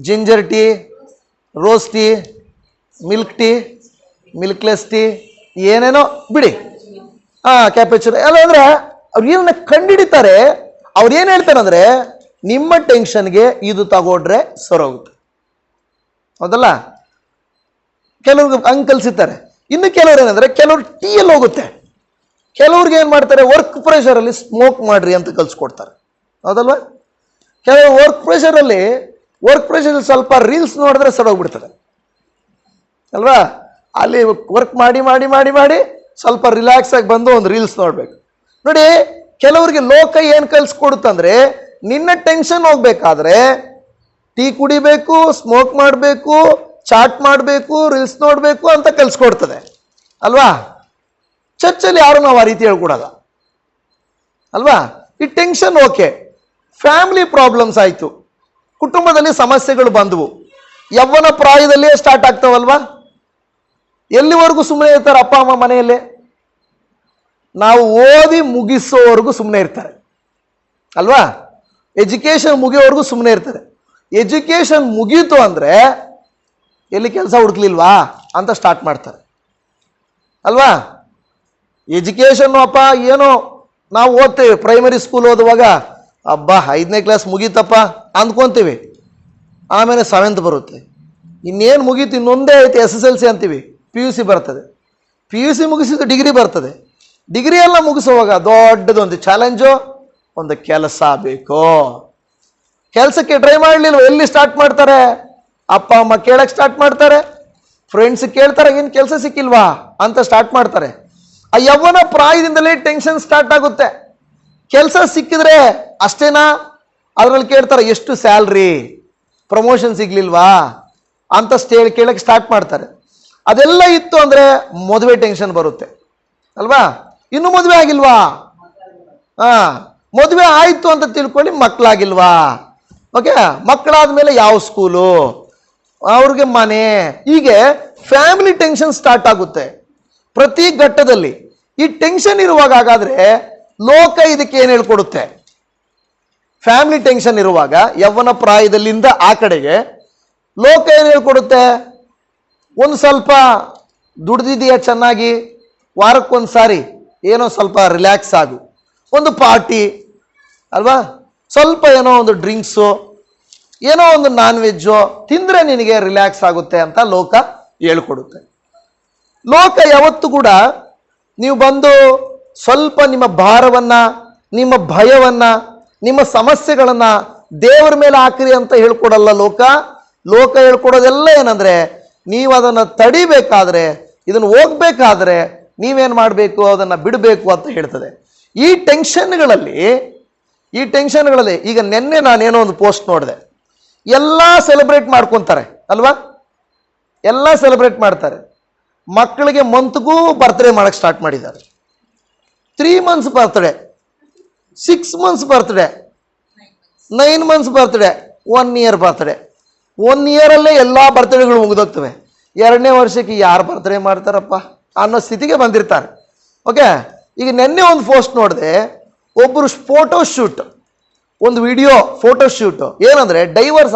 Ginger tea, rose tea, milk tea, milkless tea, ಏನೇನೋ ಬಿಡಿ. ಕ್ಯಾಪೆಚುನೋ ಎಲ್ಲ. ಅಂದರೆ ಅವ್ರು ಏನನ್ನ ಕಂಡುಹಿಡಿತಾರೆ. ಅವ್ರು ಏನು ಹೇಳ್ತಾರೆ ಅಂದರೆ, ನಿಮ್ಮ ಟೆನ್ಷನ್ಗೆ ಇದು ತಗೊಂಡ್ರೆ ಸರೋಗುತ್ತೆ, ಹೌದಲ್ಲ? ಕೆಲವ್ರಿಗೆ ಹಂಗೆ ಕಲಿಸಿರ್ತಾರೆ. ಇನ್ನು ಕೆಲವ್ರು ಏನಂದರೆ, ಕೆಲವ್ರು ಟೀಯಲ್ಲಿ ಹೋಗುತ್ತೆ. ಕೆಲವ್ರಿಗೆ ಏನು ಮಾಡ್ತಾರೆ, ವರ್ಕ್ ಪ್ರೆಷರಲ್ಲಿ ಸ್ಮೋಕ್ ಮಾಡ್ರಿ ಅಂತ ಕಲಿಸ್ಕೊಡ್ತಾರೆ, ಹೌದಲ್ವ? ಕೆಲವರು ವರ್ಕ್ ಪ್ರೆಷರಲ್ಲಿ ಸ್ವಲ್ಪ ರೀಲ್ಸ್ ನೋಡಿದ್ರೆ ಸರೋಗ್ಬಿಡ್ತಾರೆ ಅಲ್ವಾ? ಅಲ್ಲಿ ವರ್ಕ್ ಮಾಡಿ ಮಾಡಿ ಮಾಡಿ ಮಾಡಿ ಸ್ವಲ್ಪ ರಿಲ್ಯಾಕ್ಸ್ ಆಗಿ ಬಂದು ಒಂದು ರೀಲ್ಸ್ ನೋಡ್ಬೇಕು. ನೋಡಿ, ಕೆಲವರಿಗೆ ಲೋಕ ಏನು ಕಲಿಸ್ಕೊಡುತ್ತಂದ್ರೆ, ನಿನ್ನ ಟೆನ್ಷನ್ ಹೋಗ್ಬೇಕಾದ್ರೆ ಟೀ ಕುಡಿಬೇಕು, ಸ್ಮೋಕ್ ಮಾಡಬೇಕು, ಚಾಟ್ ಮಾಡಬೇಕು, ರೀಲ್ಸ್ ನೋಡಬೇಕು ಅಂತ ಕಲಿಸ್ಕೊಡ್ತದೆ ಅಲ್ವಾ? ಚರ್ಚಲ್ಲಿ ಯಾರು ನಾವು ಆ ರೀತಿ ಹೇಳ್ಕೊಡಲ್ಲ ಅಲ್ವಾ? ಈ ಟೆನ್ಷನ್ ಓಕೆ. ಫ್ಯಾಮಿಲಿ ಪ್ರಾಬ್ಲಮ್ಸ್ ಆಯಿತು, ಕುಟುಂಬದಲ್ಲಿ ಸಮಸ್ಯೆಗಳು ಬಂದವು, ಯವ್ವನ ಪ್ರಾಯದಲ್ಲಿಯೇ ಸ್ಟಾರ್ಟ್ ಆಗ್ತಾವಲ್ವಾ? ಎಲ್ಲಿವರೆಗೂ ಸುಮ್ಮನೆ ಇರ್ತಾರೆ ಅಪ್ಪ ಅಮ್ಮ ಮನೆಯಲ್ಲಿ? ನಾವು ಓದಿ ಮುಗಿಸೋವರೆಗೂ ಸುಮ್ಮನೆ ಇರ್ತಾರೆ ಅಲ್ವಾ? ಎಜುಕೇಶನ್ ಮುಗಿಯೋವರೆಗೂ ಸುಮ್ಮನೆ ಇರ್ತಾರೆ. ಎಜುಕೇಶನ್ ಮುಗೀತು ಅಂದರೆ ಎಲ್ಲಿ ಕೆಲಸ ಹುಡುಕ್ಲಿಲ್ವಾ ಅಂತ ಸ್ಟಾರ್ಟ್ ಮಾಡ್ತಾರೆ ಅಲ್ವಾ? ಎಜುಕೇಶನ್ ಅಪ್ಪ ಏನೋ ನಾವು ಓದ್ತೇವೆ, ಪ್ರೈಮರಿ ಸ್ಕೂಲ್ ಓದುವಾಗ ಅಬ್ಬಾ 5ನೇ ಕ್ಲಾಸ್ ಮುಗೀತಪ್ಪ ಅಂದ್ಕೊತೀವಿ. ಆಮೇಲೆ 7th ಬರುತ್ತೆ, ಇನ್ನೇನು ಮುಗೀತು, ಇನ್ನೊಂದೇ ಐತೆ SSLC ಅಂತೀವಿ, PUC ಬರ್ತದೆ, PUC ಮುಗಿಸಿದ್ದು ಡಿಗ್ರಿ ಬರ್ತದೆ. ಡಿಗ್ರಿ ಎಲ್ಲ ಮುಗಿಸುವಾಗ ದೊಡ್ಡದೊಂದು ಚಾಲೆಂಜು, ಒಂದು ಕೆಲಸ ಬೇಕು. ಕೆಲಸಕ್ಕೆ ಟ್ರೈ ಮಾಡಲಿಲ್ವ, ಎಲ್ಲಿ ಸ್ಟಾರ್ಟ್ ಮಾಡ್ತಾರೆ? ಅಪ್ಪ ಅಮ್ಮ ಕೇಳಕ್ಕೆ ಸ್ಟಾರ್ಟ್ ಮಾಡ್ತಾರೆ, ಫ್ರೆಂಡ್ಸ್ ಕೇಳ್ತಾರೆ, ಏನು ಕೆಲಸ ಸಿಕ್ಕಿಲ್ವಾ ಅಂತ ಸ್ಟಾರ್ಟ್ ಮಾಡ್ತಾರೆ. ಆ ಯವ್ವನ ಪ್ರಾಯದಿಂದಲೇ ಟೆನ್ಷನ್ ಸ್ಟಾರ್ಟ್ ಆಗುತ್ತೆ. ಕೆಲಸ ಸಿಕ್ಕಿದ್ರೆ ಅಷ್ಟೇನಾ? ಅದರಲ್ಲಿ ಕೇಳ್ತಾರೆ, ಎಷ್ಟು ಸ್ಯಾಲ್ರಿ, ಪ್ರಮೋಷನ್ ಸಿಗ್ಲಿಲ್ವಾ ಅಂತ ಕೇಳಕ್ಕೆ ಸ್ಟಾರ್ಟ್ ಮಾಡ್ತಾರೆ. ಅದೆಲ್ಲ ಇತ್ತು ಅಂದರೆ ಮದುವೆ ಟೆನ್ಷನ್ ಬರುತ್ತೆ ಅಲ್ವಾ? ಇನ್ನು ಮದುವೆ ಆಗಿಲ್ವಾ? ಮದುವೆ ಆಯಿತು ಅಂತ ತಿಳ್ಕೊಳ್ಳಿ, ಮಕ್ಕಳಾಗಿಲ್ವಾ? ಓಕೆ, ಮಕ್ಕಳಾದ್ಮೇಲೆ ಯಾವ ಸ್ಕೂಲು, ಅವ್ರಿಗೆ ಮನೆ, ಹೀಗೆ ಫ್ಯಾಮಿಲಿ ಟೆನ್ಷನ್ ಸ್ಟಾರ್ಟ್ ಆಗುತ್ತೆ ಪ್ರತಿ ಘಟ್ಟದಲ್ಲಿ. ಈ ಟೆನ್ಷನ್ ಇರುವಾಗ ಹಾಗಾದ್ರೆ ಲೋಕ ಇದಕ್ಕೆ ಏನು ಹೇಳ್ಕೊಡುತ್ತೆ? ಫ್ಯಾಮಿಲಿ ಟೆನ್ಷನ್ ಇರುವಾಗ ಯವ್ವನ ಪ್ರಾಯದಲ್ಲಿಂದ ಆ ಕಡೆಗೆ ಲೋಕ ಏನು ಹೇಳ್ಕೊಡುತ್ತೆ? ಒಂದು ಸ್ವಲ್ಪ ದುಡ್ದಿದೆಯಾ ಚೆನ್ನಾಗಿ, ವಾರಕ್ಕೊಂದು ಸಾರಿ ಏನೋ ಸ್ವಲ್ಪ ರಿಲ್ಯಾಕ್ಸ್ ಆಗು, ಒಂದು ಪಾರ್ಟಿ ಅಲ್ವಾ, ಸ್ವಲ್ಪ ಏನೋ ಒಂದು ಡ್ರಿಂಕ್ಸು, ಏನೋ ಒಂದು ನಾನ್ ವೆಜ್ಜು ತಿಂದರೆ ನಿನಗೆ ರಿಲ್ಯಾಕ್ಸ್ ಆಗುತ್ತೆ ಅಂತ ಲೋಕ ಹೇಳ್ಕೊಡುತ್ತೆ. ಲೋಕ ಯಾವತ್ತೂ ಕೂಡ ನೀವು ಬಂದು ಸ್ವಲ್ಪ ನಿಮ್ಮ ಭಾರವನ್ನು, ನಿಮ್ಮ ಭಯವನ್ನು, ನಿಮ್ಮ ಸಮಸ್ಯೆಗಳನ್ನು ದೇವರ ಮೇಲೆ ಹಾಕಿರಿ ಅಂತ ಹೇಳ್ಕೊಡಲ್ಲ ಲೋಕ. ಲೋಕ ಹೇಳ್ಕೊಡೋದೆಲ್ಲ ಏನಂದರೆ, ನೀವು ಅದನ್ನು ತಡಿಬೇಕಾದ್ರೆ, ಇದನ್ನು ಹೋಗ್ಬೇಕಾದ್ರೆ ನೀವೇನು ಮಾಡಬೇಕು, ಅದನ್ನು ಬಿಡಬೇಕು ಅಂತ ಹೇಳ್ತದೆ. ಈ ಟೆನ್ಷನ್ಗಳಲ್ಲಿ ಈಗ ನಿನ್ನೆ ನಾನೇನೋ ಒಂದು ಪೋಸ್ಟ್ ನೋಡಿದೆ. ಎಲ್ಲ ಸೆಲೆಬ್ರೇಟ್ ಮಾಡ್ಕೊತಾರೆ ಅಲ್ವಾ, ಎಲ್ಲ ಸೆಲೆಬ್ರೇಟ್ ಮಾಡ್ತಾರೆ. ಮಕ್ಕಳಿಗೆ ಮಂತ್ಗೂ ಬರ್ತ್ಡೇ ಮಾಡಕ್ಕೆ ಸ್ಟಾರ್ಟ್ ಮಾಡಿದ್ದಾರೆ. 3 months birthday, 6 months birthday, 9 months birthday, 1 year birthday. 1 yearಲ್ಲೇ ಎಲ್ಲ ಬರ್ತ್ಡೇಗಳು ಮುಗಿದೋಗ್ತವೆ. 2ನೇ ವರ್ಷಕ್ಕೆ ಯಾರು ಬರ್ತ್ಡೇ ಮಾಡ್ತಾರಪ್ಪ ಅನ್ನೋ ಸ್ಥಿತಿಗೆ ಬಂದಿರ್ತಾರೆ. ಓಕೆ, ಈಗ ನಿನ್ನೆ ಒಂದು ಪೋಸ್ಟ್ ನೋಡಿದೆ. ಒಬ್ಬರು ಫೋಟೋ ಶೂಟ್, ಒಂದು ವಿಡಿಯೋ ಫೋಟೋ ಶೂಟ್, ಏನಂದ್ರೆ ಡೈವರ್ಸ್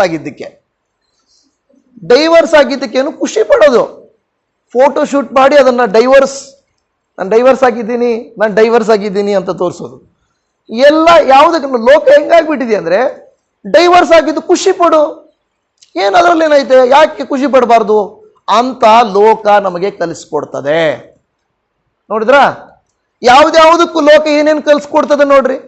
ಆಗಿದ್ದಕ್ಕೇನು ಖುಷಿ ಪಡೋದು. ಫೋಟೋ ಶೂಟ್ ಮಾಡಿ ಅದನ್ನ ನಾನು ಡೈವರ್ಸ್ ಆಗಿದ್ದೀನಿ ಅಂತ ತೋರಿಸೋದು. ಎಲ್ಲ ಯಾವುದಕ್ಕೆ ಲೋಕ ಹೆಂಗಾಗ್ಬಿಟ್ಟಿದೆ ಅಂದ್ರೆ, ಡೈವರ್ಸ್ ಆಗಿದ್ದು ಖುಷಿ ಪಡು, ಏನು ಅದರಲ್ಲಿ ಏನೈತೆ, ಯಾಕೆ ಖುಷಿ ಪಡಬಾರ್ದು ಅಂತ ಲೋಕ ನಮಗೆ ಕಲಿಸ್ಕೊಡ್ತದೆ. ನೋಡಿದ್ರ, ಯಾವ್ದ್ಯಾವುದಕ್ಕೂ ಲೋಕ ಏನೇನು ಕಲಿಸ್ಕೊಡ್ತದೆ ನೋಡ್ರಿ.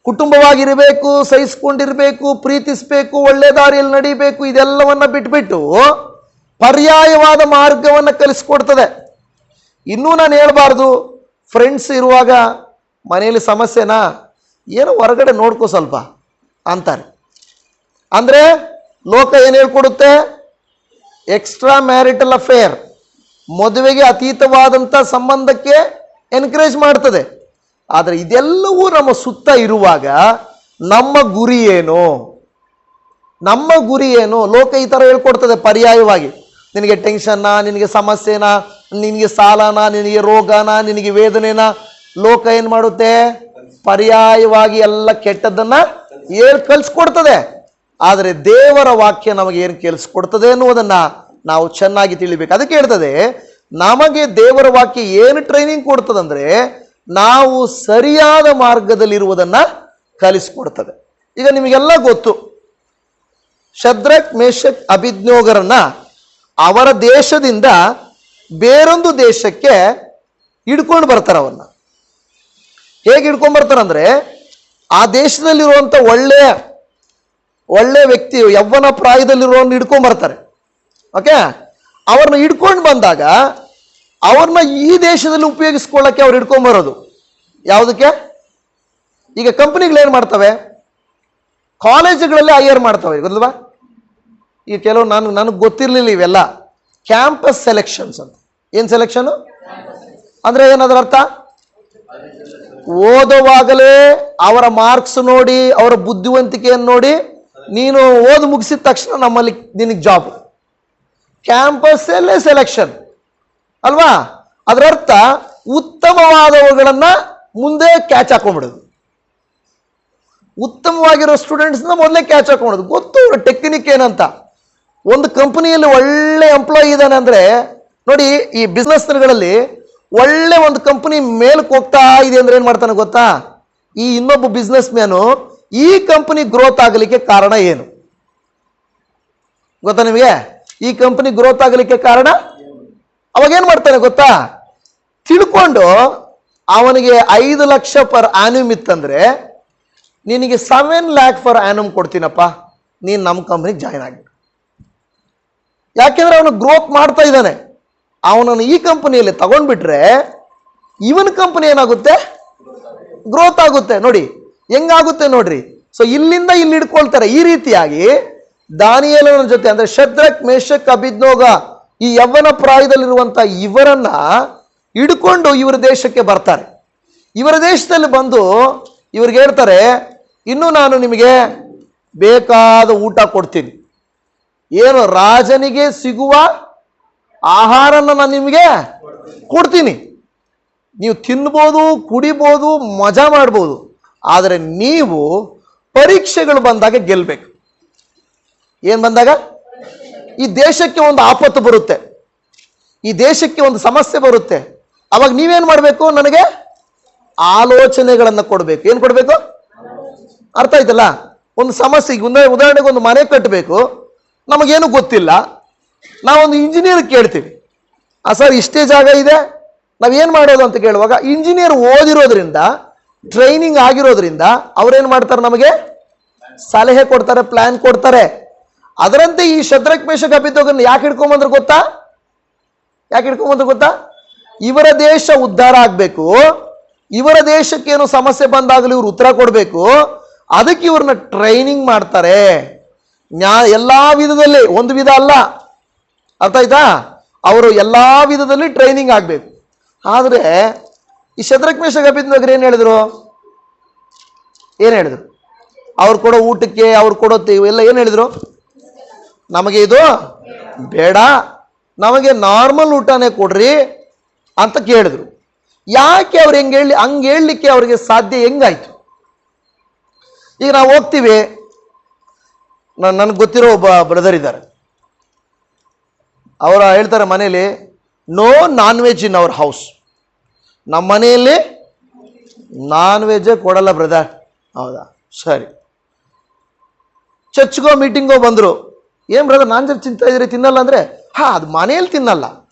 ಕುಟುಂಬವಾಗಿರಬೇಕು, ಸಹಿಸ್ಕೊಂಡಿರ್ಬೇಕು, ಪ್ರೀತಿಸ್ಬೇಕು, ಒಳ್ಳೆ ದಾರಿಯಲ್ಲಿ ನಡಿಬೇಕು, ಇದೆಲ್ಲವನ್ನ ಬಿಟ್ಬಿಟ್ಟು ಪರ್ಯಾಯವಾದ ಮಾರ್ಗವನ್ನ ಕಲಿಸ್ಕೊಡ್ತದೆ. ಇನ್ನೂ ನಾನು ಹೇಳ್ಬಾರ್ದು, ಫ್ರೆಂಡ್ಸ್ ಇರುವಾಗ ಮನೆಯಲ್ಲಿ ಸಮಸ್ಯೆನಾ, ಏನೋ ಹೊರಗಡೆ ನೋಡ್ಕೋ ಸ್ವಲ್ಪ ಅಂತಾರೆ. ಅಂದ್ರೆ ಲೋಕ ಏನು ಹೇಳ್ಕೊಡುತ್ತೆ, ಎಕ್ಸ್ಟ್ರಾ ಮ್ಯಾರಿಟಲ್ ಅಫೇರ್, ಮದುವೆಗೆ ಅತೀತವಾದಂಥ ಸಂಬಂಧಕ್ಕೆ ಎನ್ಕರೇಜ್ ಮಾಡ್ತದೆ. ಆದರೆ ಇದೆಲ್ಲವೂ ನಮ್ಮ ಸುತ್ತ ಇರುವಾಗ ನಮ್ಮ ಗುರಿ ಏನು? ಲೋಕ ಈ ಥರ ಹೇಳ್ಕೊಡ್ತದೆ ಪರ್ಯಾಯವಾಗಿ. ನಿನಗೆ ಟೆನ್ಷನ್ನಾ, ನಿನಗೆ ಸಮಸ್ಯೆನಾ, ನಿನಗೆ ಸಾಲನಾ, ನಿನಗೆ ರೋಗನಾ, ನಿನಗೆ ವೇದನೆನಾ, ಲೋಕ ಏನು ಮಾಡುತ್ತೆ, ಪರ್ಯಾಯವಾಗಿ ಎಲ್ಲ ಕೆಟ್ಟದ್ದನ್ನ ಕಲಿಸ್ಕೊಡ್ತದೆ. ಆದರೆ ದೇವರ ವಾಕ್ಯ ನಮಗೆ ಏನು ಕೇಳಿಸ್ಕೊಡ್ತದೆ ಅನ್ನುವುದನ್ನ ನಾವು ಚೆನ್ನಾಗಿ ತಿಳಿಬೇಕು. ಅದಕ್ಕೆ ಹೇಳ್ತದೆ, ನಮಗೆ ದೇವರ ವಾಕ್ಯ ಏನು ಟ್ರೈನಿಂಗ್ ಕೊಡ್ತದಂದ್ರೆ, ನಾವು ಸರಿಯಾದ ಮಾರ್ಗದಲ್ಲಿರುವುದನ್ನ ಕಲಿಸ್ಕೊಡ್ತದೆ. ಈಗ ನಿಮಗೆಲ್ಲ ಗೊತ್ತು, ಶದ್ರಕ್, ಮೇಷಕ್, ಅಭಿಜ್ಞೋಗರನ್ನ ಅವರ ದೇಶದಿಂದ ಬೇರೊಂದು ದೇಶಕ್ಕೆ ಹಿಡ್ಕೊಂಡು ಬರ್ತಾರೆ. ಅವನ್ನ ಹೇಗೆ ಹಿಡ್ಕೊಂಡು ಬರ್ತಾರಂದ್ರೆ, ಆ ದೇಶದಲ್ಲಿರುವಂಥ ಒಳ್ಳೆ ವ್ಯಕ್ತಿ, ಯವ್ವನ ಪ್ರಾಯದಲ್ಲಿರುವವನ್ನ ಹಿಡ್ಕೊಂಡ್ ಬರ್ತಾರೆ. ಓಕೆ, ಅವ್ರನ್ನ ಹಿಡ್ಕೊಂಡು ಬಂದಾಗ ಅವ್ರನ್ನ ಈ ದೇಶದಲ್ಲಿ ಉಪಯೋಗಿಸ್ಕೊಳ್ಳಕ್ಕೆ ಅವ್ರು ಹಿಡ್ಕೊಂಬರೋದು. ಯಾವುದಕ್ಕೆ? ಈಗ ಕಂಪನಿಗಳು ಏನು ಮಾಡ್ತವೆ, ಕಾಲೇಜುಗಳಲ್ಲಿ ಹೈಯರ್ ಮಾಡ್ತವೆ, ಗೊತ್ತಲ್ವಾ? ಈಗ ಕೆಲವು ನನಗೆ ಗೊತ್ತಿರಲಿಲ್ಲ ಇವೆಲ್ಲ ಕ್ಯಾಂಪಸ್ ಸೆಲೆಕ್ಷನ್ಸ್ ಅಂತ. ಏನು ಸೆಲೆಕ್ಷನ್ ಅಂದ್ರೆ ಏನದರ ಅರ್ಥ? ಓದುವಾಗಲೇ ಅವರ ಮಾರ್ಕ್ಸ್ ನೋಡಿ, ಅವರ ಬುದ್ಧಿವಂತಿಕೆಯನ್ನು ನೋಡಿ, ನೀನು ಓದು ಮುಗಿಸಿದ ತಕ್ಷಣ ನಮ್ಮಲ್ಲಿ ನಿನಗೆ ಜಾಬ್. ಕ್ಯಾಂಪಸ್ ಅಲ್ಲೇ ಸೆಲೆಕ್ಷನ್ ಅಲ್ವಾ? ಅದರ ಅರ್ಥ ಉತ್ತಮವಾದವುಗಳನ್ನ ಮುಂದೆ ಕ್ಯಾಚ್ ಹಾಕೊಂಡ್ಬಿಡೋದು. ಉತ್ತಮವಾಗಿರೋ ಸ್ಟೂಡೆಂಟ್ಸ್ನ ಮೊದಲೇ ಕ್ಯಾಚ್ ಹಾಕೊಂಡ್ಬಿಡೋದು. ಗೊತ್ತು ಅವ್ರ ಟೆಕ್ನಿಕ್ ಏನಂತ. ಒಂದು ಕಂಪನಿಯಲ್ಲಿ ಒಳ್ಳೆ ಎಂಪ್ಲಾಯಿ ಇದ್ದಾನೆ ಅಂದ್ರೆ ನೋಡಿ, ಈ ಬಿಸ್ನೆಸ್ಗಳಲ್ಲಿ ಒಳ್ಳೆ ಒಂದು ಕಂಪನಿ ಮೇಲಕ್ಕೆ ಹೋಗ್ತಾ ಇದೆ ಅಂದ್ರೆ ಏನ್ ಮಾಡ್ತಾನೆ ಗೊತ್ತಾ? ಈ ಇನ್ನೊಬ್ಬ ಬಿಸ್ನೆಸ್ ಮ್ಯಾನು ಈ ಕಂಪನಿ ಗ್ರೋತ್ ಆಗಲಿಕ್ಕೆ ಕಾರಣ ಏನು ಗೊತ್ತಾ ನಿಮಗೆ? ಈ ಕಂಪನಿ ಗ್ರೋತ್ ಆಗಲಿಕ್ಕೆ ಕಾರಣ ಅವಾಗ ಏನ್ ಮಾಡ್ತಾನೆ ಗೊತ್ತಾ? ತಿಳ್ಕೊಂಡು ಅವನಿಗೆ 5 ಲಕ್ಷ ಪರ್ ಆನ್ಯೂಮ್ ಇತ್ತಂದ್ರೆ ನಿನಗೆ 7 lakh ಪರ್ ಆನ್ಯೂಮ್ ಕೊಡ್ತೀನಪ್ಪ, ನೀನ್ ನಮ್ಮ ಕಂಪನಿಗೆ ಜಾಯ್ನ್ ಆಗಿ. ಯಾಕೆಂದ್ರೆ ಅವನು ಗ್ರೋತ್ ಮಾಡ್ತಾ ಇದ್ದಾನೆ. ಅವನನ್ನು ಈ ಕಂಪನಿಯಲ್ಲಿ ತಗೊಂಡ್ಬಿಟ್ರೆ ಇವನ್ ಕಂಪನಿ ಏನಾಗುತ್ತೆ? ಗ್ರೋತ್ ಆಗುತ್ತೆ. ನೋಡಿ ಹೆಂಗಾಗುತ್ತೆ ನೋಡ್ರಿ. ಸೊ ಇಲ್ಲಿಂದ ಇಲ್ಲಿ ಹಿಡ್ಕೊಳ್ತಾರೆ. ಈ ರೀತಿಯಾಗಿ ದಾನಿಯೇಲನ ಜೊತೆ ಅಂದ್ರೆ ಶದ್ರಕ್, ಮೇಷಕ್, ಅಭಿಜ್ಞೋಗ ಈ ಯವ್ವನ ಪ್ರಾಯದಲ್ಲಿರುವಂತ ಇವರನ್ನ ಹಿಡ್ಕೊಂಡು ಇವರ ದೇಶಕ್ಕೆ ಬರ್ತಾರೆ. ಇವರ ದೇಶದಲ್ಲಿ ಬಂದು ಇವ್ರಿಗೆ ಹೇಳ್ತಾರೆ, ಇನ್ನು ನಾನು ನಿಮಗೆ ಬೇಕಾದ ಊಟ ಕೊಡ್ತೀನಿ, ಏನು ರಾಜನಿಗೆ ಸಿಗುವ ಆಹಾರನ ನಾನು ನಿಮಗೆ ಕೊಡ್ತೀನಿ, ನೀವು ತಿನ್ಬೋದು, ಕುಡಿಬೋದು, ಮಜಾ ಮಾಡ್ಬೋದು. ಆದರೆ ನೀವು ಪರೀಕ್ಷೆಗಳು ಬಂದಾಗ ಗೆಲ್ಬೇಕು. ಏನ್ ಬಂದಾಗ? ಈ ದೇಶಕ್ಕೆ ಒಂದು ಆಪತ್ತು ಬರುತ್ತೆ, ಈ ದೇಶಕ್ಕೆ ಒಂದು ಸಮಸ್ಯೆ ಬರುತ್ತೆ. ಅವಾಗ ನೀವೇನ್ ಮಾಡ್ಬೇಕು? ನನಗೆ ಆಲೋಚನೆಗಳನ್ನ ಕೊಡ್ಬೇಕು. ಏನ್ ಕೊಡ್ಬೇಕು? ಅರ್ಥ ಆಯ್ತಲ್ಲ? ಒಂದು ಸಮಸ್ಯೆ, ಉದಾಹರಣೆಗೆ ಒಂದು ಮನೆ ಕಟ್ಟಬೇಕು, ನಮಗೇನು ಗೊತ್ತಿಲ್ಲ, ನಾವೊಂದು ಇಂಜಿನಿಯರ್ ಕೇಳ್ತೀವಿ, ಸರ್ ಇಷ್ಟೇ ಜಾಗ ಇದೆ, ನಾವೇನ್ ಮಾಡೋದು ಅಂತ ಕೇಳುವಾಗ ಇಂಜಿನಿಯರ್ ಓದಿರೋದ್ರಿಂದ, ಟ್ರೈನಿಂಗ್ ಆಗಿರೋದ್ರಿಂದ ಅವ್ರೇನ್ ಮಾಡ್ತಾರೆ? ನಮಗೆ ಸಲಹೆ ಕೊಡ್ತಾರೆ, ಪ್ಲಾನ್ ಕೊಡ್ತಾರೆ. ಅದರಂತೆ ಈ ಶದ್ರಕ್, ಮೇಷಕ್, ಅಭಿಜ್ಞೋಗರನ್ನ ಯಾಕೆ ಹಿಡ್ಕೊಂಬಂದ್ರು ಗೊತ್ತಾ? ಇವರ ದೇಶ ಉದ್ಧಾರ ಆಗ್ಬೇಕು, ಇವರ ದೇಶಕ್ಕೇನು ಸಮಸ್ಯೆ ಬಂದಾಗಲೂ ಇವ್ರು ಉತ್ತರ ಕೊಡಬೇಕು. ಅದಕ್ಕೆ ಇವ್ರನ್ನ ಟ್ರೈನಿಂಗ್ ಮಾಡ್ತಾರೆ. ಎಲ್ಲಾ ವಿಧದಲ್ಲಿ, ಒಂದು ವಿಧ ಅಲ್ಲ, ಅರ್ಥ ಆಯ್ತಾ? ಅವರು ಎಲ್ಲಾ ವಿಧದಲ್ಲಿ ಟ್ರೈನಿಂಗ್ ಆಗ್ಬೇಕು. ಆದ್ರೆ ಈ ಶದ್ರಕ್ ಮೇಷಕ್ ಅಬೇದ್ನೆಗೋರು ಏನ್ ಹೇಳಿದ್ರು? ಅವ್ರು ಕೊಡೋ ಊಟಕ್ಕೆ, ಅವ್ರು ಕೊಡೋ ಎಲ್ಲ ಏನ್ ಹೇಳಿದ್ರು? ನಮಗೆ ಇದು ಬೇಡ, ನಮಗೆ ನಾರ್ಮಲ್ ಊಟನೇ ಕೊಡ್ರಿ ಅಂತ ಕೇಳಿದ್ರು. ಯಾಕೆ ಅವ್ರು ಹಂಗೆ ಹೇಳಲಿಕ್ಕೆ ಅವ್ರಿಗೆ ಸಾಧ್ಯ ಹೆಂಗಾಯ್ತು? ಈಗ ನಾವು ಹೋಗ್ತೀವಿ, ನನಗೆ ಗೊತ್ತಿರೋ ಒಬ್ಬ ಬ್ರದರ್ ಇದ್ದಾರೆ, ಅವರ ಹೇಳ್ತಾರೆ ಮನೇಲಿ no non veg in our house. ನಮ್ಮ ಮನೆಯಲ್ಲಿ ನಾನ್ ವೆಜ್ಜೇ ಕೊಡಲ್ಲ ಬ್ರದರ್. ಹೌದಾ, ಸರಿ. ಚರ್ಚ್ಗೋ ಮೀಟಿಂಗೋ ಬಂದರು, ಏನ್ ಬ್ರದರ್ ನಾನ್ ವೆಜ್ ತಿಂತಾ ಇದ್ರಿ, ತಿನ್ನಲ್ಲ ಅಂದ್ರೆ, ಅದು ಮನೆಯಲ್ಲಿ ತಿನ್ನಲ್ಲ,